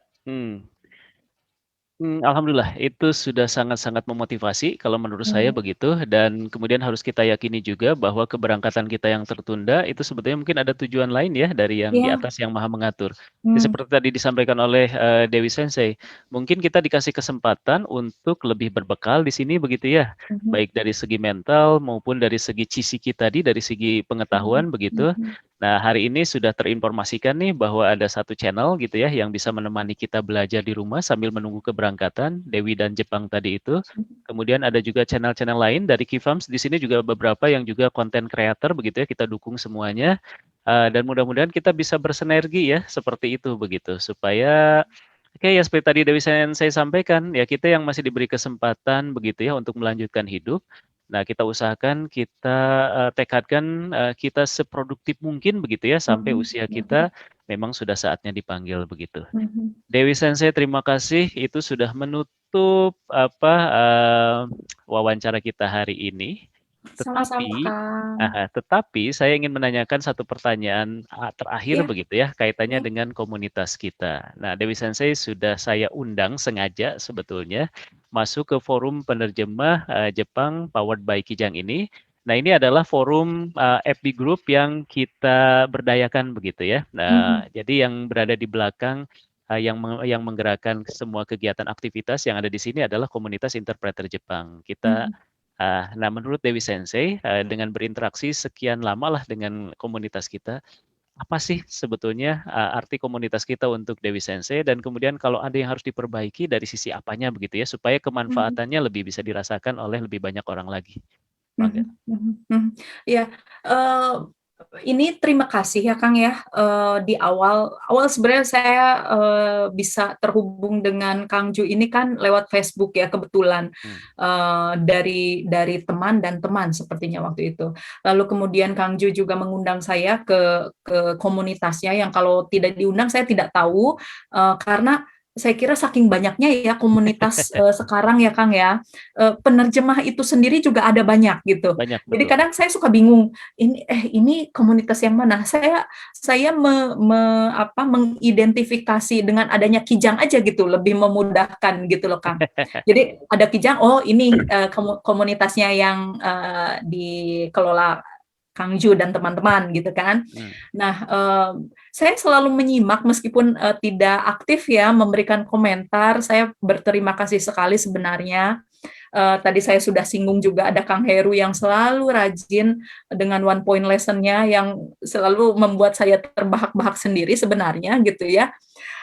alhamdulillah itu sudah sangat-sangat memotivasi kalau menurut saya Mhm. begitu, dan kemudian harus kita yakini juga bahwa keberangkatan kita yang tertunda itu sebetulnya mungkin ada tujuan lain ya dari yang di Iya. atas yang Maha mengatur. Ya, Hmm. seperti tadi disampaikan oleh Dewi Sensei, mungkin kita dikasih kesempatan untuk lebih berbekal di sini begitu ya, Mhm. baik dari segi mental maupun dari segi chisiki tadi, dari segi Mhm. pengetahuan begitu. Mhm. Nah, hari ini sudah terinformasikan nih bahwa ada satu channel gitu ya yang bisa menemani kita belajar di rumah sambil menunggu keberangkatan Dewi dan Jepang tadi itu. Kemudian ada juga channel-channel lain dari Kifams. Di sini juga beberapa yang juga konten creator begitu ya, kita dukung semuanya. Dan mudah-mudahan kita bisa bersinergi ya seperti itu begitu supaya oke ya seperti tadi Dewi saya sampaikan ya, kita yang masih diberi kesempatan begitu ya untuk melanjutkan hidup. Nah, kita usahakan kita tekadkan kita seproduktif mungkin begitu ya sampai Mhm. usia Mhm. kita memang sudah saatnya dipanggil begitu. Mhm. Dewi Sensei, terima kasih itu sudah menutup wawancara kita hari ini. Sama-sama, Tetapi, Kang. tetapi saya ingin menanyakan satu pertanyaan terakhir Iya, begitu ya, kaitannya iya. dengan komunitas kita. Nah, Dewi Sensei sudah saya undang sengaja sebetulnya masuk ke forum penerjemah Jepang powered by Kijang ini. Nah, ini adalah forum FB Group yang kita berdayakan begitu ya. Nah, Mhm. jadi yang berada di belakang yang menggerakkan semua kegiatan aktivitas yang ada di sini adalah komunitas interpreter Jepang. Mhm. Nah, menurut Dewi Sensei, dengan berinteraksi sekian lama lah dengan komunitas kita, apa sih sebetulnya arti komunitas kita untuk Dewi Sensei, dan kemudian kalau ada yang harus diperbaiki dari sisi apanya begitu ya, supaya Mhm. kemanfaatannya lebih bisa dirasakan oleh lebih banyak orang lagi. Mangga. Mhm. Mhm. Mhm. Iya, ini terima kasih ya, Kang, ya, di awal awal sebenarnya saya bisa terhubung dengan Kang Ju ini kan lewat Facebook ya kebetulan, Hmm. dari teman dan teman sepertinya waktu itu. Lalu kemudian Kang Ju juga mengundang saya ke komunitasnya yang kalau tidak diundang saya tidak tahu, karena saya kira saking banyaknya ya komunitas, sekarang ya, Kang, ya, penerjemah itu sendiri juga ada banyak gitu. Banyak, Jadi betul. kadang saya suka bingung, ini komunitas yang mana? Saya mengidentifikasi dengan adanya Kijang aja gitu, lebih memudahkan gitu loh, Kang. Jadi ada Kijang, oh ini, komunitasnya yang, dikelola Kang Ju dan teman-teman gitu kan. Hmm. Nah, saya selalu menyimak meskipun, tidak aktif ya memberikan komentar, saya berterima kasih sekali sebenarnya. Tadi saya sudah singgung juga ada Kang Heru yang selalu rajin dengan one point lesson-nya yang selalu membuat saya terbahak-bahak sendiri sebenarnya gitu ya.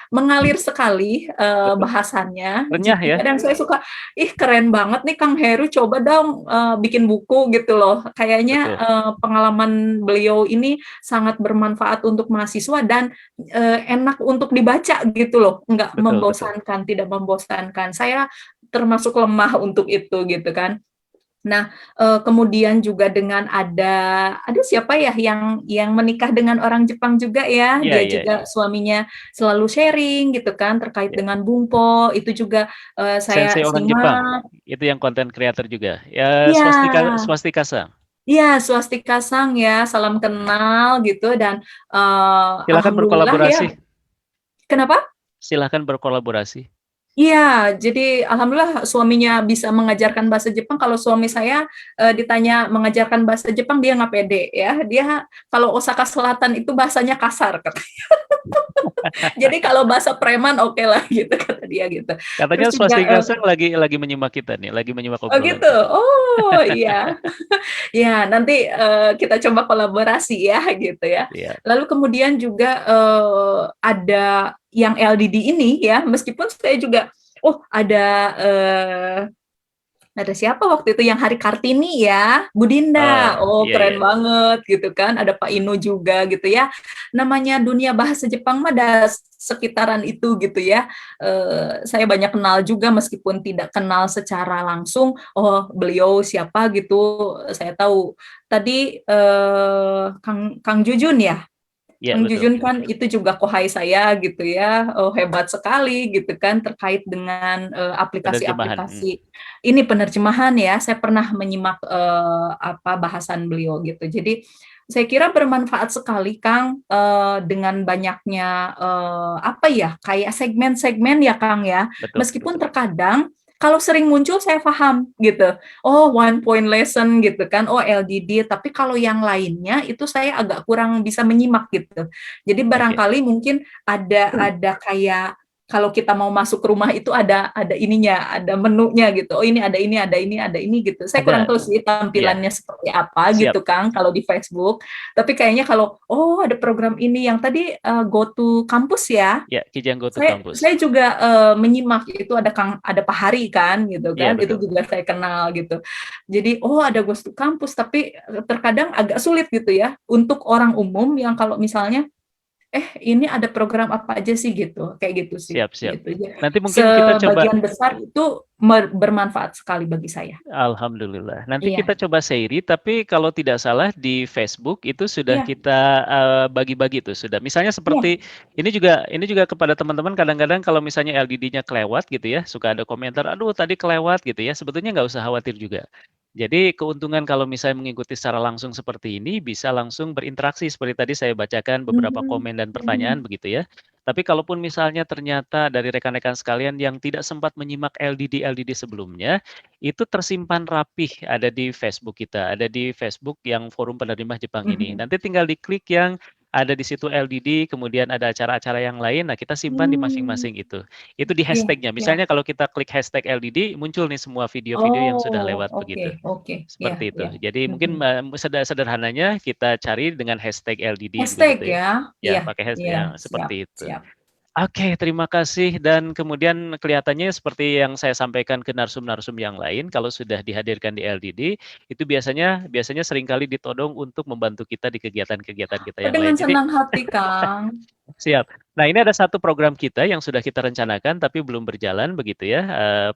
Mengalir sekali, Betul. bahasannya. Renyah Jadi ya? kadang saya suka, "Ih keren banget nih Kang Heru, coba dong, bikin buku," gitu loh. Kayaknya, Betul, pengalaman beliau ini sangat bermanfaat untuk mahasiswa dan, enak untuk dibaca gitu loh, nggak betul, betul. membosankan, tidak membosankan. Saya termasuk lemah untuk itu gitu kan. Nah, kemudian juga dengan ada siapa ya yang menikah dengan orang Jepang juga ya, Iya, dia iya, juga suaminya selalu sharing gitu kan terkait iya. dengan Bumpo, itu juga, saya Sensei orang Jepang, simak. itu yang konten creator juga. Ya, Iya, Swastika-san. iya, Swastika Sang ya, salam Hmm. kenal gitu dan, Silakan alhamdulillah ya. berkolaborasi. Kenapa? Silakan berkolaborasi. Iya, jadi alhamdulillah suaminya bisa mengajarkan bahasa Jepang, kalau suami saya, ditanya mengajarkan bahasa Jepang dia nggak pede ya, dia kalau Osaka Selatan itu bahasanya kasar katanya. Jadi kalau bahasa preman okelah gitu kata dia gitu. Katanya Terus juga, Swastika-san lagi menyimak kita nih, lagi menyimak oh obrolan gitu? kita. Oh iya. Ya nanti, kita coba kolaborasi ya gitu ya. Iya. Lalu kemudian juga, ada yang LDD ini ya, meskipun saya juga, oh ada siapa waktu itu yang Hari Kartini ya, Bu Oh, Dinda. Oh, iya, iya. keren banget gitu kan. Ada Pak Hmm. Ino juga gitu ya. Namanya dunia bahasa Jepang mah ada sekitaran itu gitu ya. Saya banyak kenal juga meskipun tidak kenal secara langsung. Oh, beliau siapa gitu. Saya tahu. Tadi Kang Kang Jujun ya. Iya, Kang betul. Jujun kan itu juga kohai saya gitu ya, oh hebat sekali gitu kan terkait dengan, Penerjemahan. Hmm. aplikasi-aplikasi ini penerjemahan ya, saya pernah menyimak, bahasan beliau gitu. Jadi saya kira bermanfaat sekali Kang, dengan banyaknya, kayak segmen-segmen ya Kang ya, Betul, meskipun betul. terkadang kalau sering muncul saya paham gitu, oh one point lesson gitu kan, oh LDD, tapi kalau yang lainnya itu saya agak kurang bisa menyimak gitu. Jadi Oke. barangkali mungkin ada kayak kalau kita mau masuk ke rumah itu ada ininya, ada menunya gitu. Oh ini ada ini, ada ini, ada ini gitu. Saya kurang Ada, tahu sih iya, tampilannya seperti apa siap. gitu Kang kalau di Facebook. Tapi kayaknya kalau oh ada program ini yang tadi Go to Campus ya. Ya, Kijang Go to Saya Campus. juga, menyimak itu ada Pak Hari kan gitu Iya, kan, itu betul. juga saya kenal gitu. Jadi, oh ada Ghost to Campus, tapi, terkadang agak sulit gitu ya untuk orang umum yang kalau misalnya, ini ada program apa aja sih gitu, kayak gitu sih, Siap, siap. gitu ya. Nanti mungkin kita coba. Sebagian besar itu bermanfaat sekali bagi saya. Alhamdulillah. Nanti Iya, kita coba seri, tapi kalau tidak salah di Facebook itu sudah iya, kita bagi-bagi tuh sudah. Misalnya iya, seperti ini juga kepada teman-teman kadang-kadang kalau misalnya LDD-nya kelewat gitu ya, suka ada komentar, aduh tadi kelewat gitu ya. Sebetulnya nggak usah khawatir juga. Jadi keuntungan kalau misalnya mengikuti secara langsung seperti ini bisa langsung berinteraksi seperti tadi saya bacakan beberapa mhm, komen dan pertanyaan mhm, begitu ya. Tapi kalaupun misalnya ternyata dari rekan-rekan sekalian yang tidak sempat menyimak LDD sebelumnya, itu tersimpan rapih ada di Facebook kita, ada di Facebook yang Forum Penerjemah Jepang ini. mhm, Nanti tinggal diklik yang ada di situ LDD, kemudian ada acara-acara yang lain, nah kita simpan di mmm, masing-masing itu. Itu di iya, hashtag-nya, iya. misalnya kalau kita klik hashtag LDD, muncul nih semua video-video yang sudah Oh, lewat oke, begitu. oke, iya, Seperti itu. iya, Jadi mhm. mungkin sederhananya kita cari dengan hashtag LDD Hashtag begitu ya. ya? Ya, Iya, pakai hashtag iya, yang siap, seperti itu. siap. Oke, terima kasih dan kemudian kelihatannya seperti yang saya sampaikan ke narsum-narsum yang lain, kalau sudah dihadirkan di LDD, itu biasanya biasanya seringkali ditodong untuk membantu kita di kegiatan-kegiatan kita Oh, yang dengan lain. Jadi senang hati, Kang. Siap. Nah, ini ada satu program kita yang sudah kita rencanakan tapi belum berjalan begitu ya.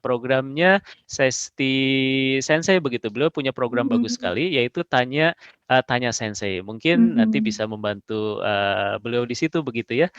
Programnya Sesti Sensei begitu. Beliau punya program bagus Mhm, sekali yaitu Tanya Sensei. Mungkin nanti mhm, bisa membantu beliau di situ begitu ya.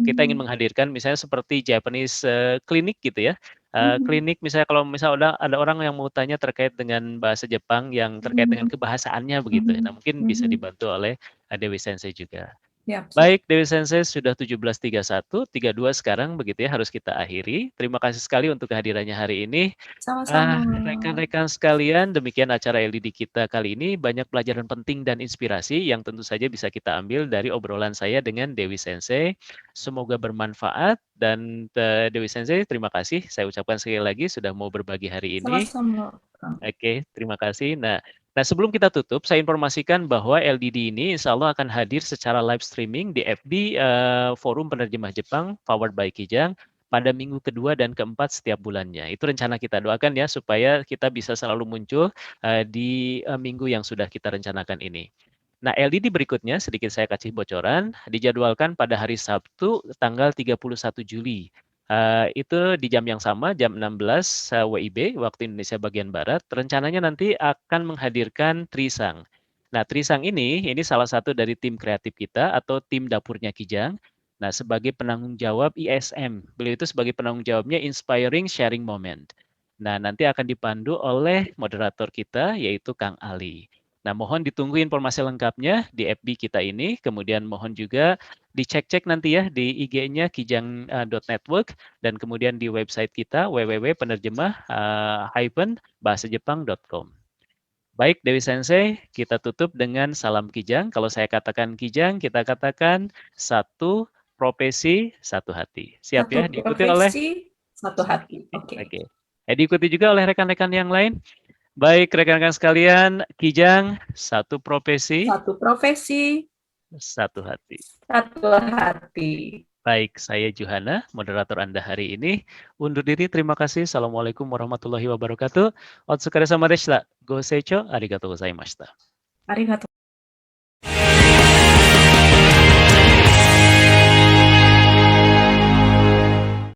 Kita ingin mhm, menghadirkan misalnya seperti Japanese klinik gitu ya. mhm, Klinik misalnya kalau misalnya ada orang yang mau tanya terkait dengan bahasa Jepang yang terkait dengan mhm, kebahasaannya begitu. Nah, mhm, mungkin bisa mhm. dibantu oleh Dewi Sensei juga. Siap, siap. Baik, Dewi Sensei sudah 17.31, 32 sekarang begitu ya harus kita akhiri. Terima kasih sekali untuk kehadirannya hari ini. Sama-sama. Rekan-rekan sekalian, demikian acara LDD kita kali ini. Banyak pelajaran penting dan inspirasi yang tentu saja bisa kita ambil dari obrolan saya dengan Dewi Sensei. Semoga bermanfaat dan Dewi Sensei, terima kasih. Saya ucapkan sekali lagi sudah mau berbagi hari ini. Sama-sama. Oke, terima kasih. Nah, sebelum kita tutup, saya informasikan bahwa LDD ini insya Allah akan hadir secara live streaming di FB Forum Penerjemah Jepang Powered by Kijang pada minggu kedua dan keempat setiap bulannya. Itu rencana kita doakan ya supaya kita bisa selalu muncul di minggu yang sudah kita rencanakan ini. Nah, LDD berikutnya sedikit saya kasih bocoran, dijadwalkan pada hari Sabtu tanggal 31 Juli. Itu di jam yang sama, jam 16 WIB, waktu Indonesia bagian Barat. Rencananya nanti akan menghadirkan Trisang. Nah, Trisang ini salah satu dari tim kreatif kita atau tim dapurnya Kijang. Nah, sebagai penanggung jawab ISM. Beliau itu sebagai penanggung jawabnya Inspiring Sharing Moment. Nah, nanti akan dipandu oleh moderator kita, yaitu Kang Ali. Nah, mohon ditunggu informasi lengkapnya di FB kita ini. Kemudian mohon juga dicek-cek nanti ya di IG-nya kijang.network dan kemudian di website kita www.penerjemah-bahasajepang.com. Baik, Dewi Sensei, kita tutup dengan salam Kijang. Kalau saya katakan Kijang, kita katakan satu profesi, satu hati. Siap Satu ya, diikuti oleh profesi, satu hati. Oke. Oke. Diikuti juga oleh rekan-rekan yang lain. Baik, rekan-rekan sekalian, Kijang, satu profesi, Satu profesi, satu hati. satu hati. Baik, saya Juhana, moderator Anda hari ini. Undur diri, terima kasih. Assalamualaikum warahmatullahi wabarakatuh. Otsukare sama deshita. Go seicho, arigatou gozaimashita. Arigatou.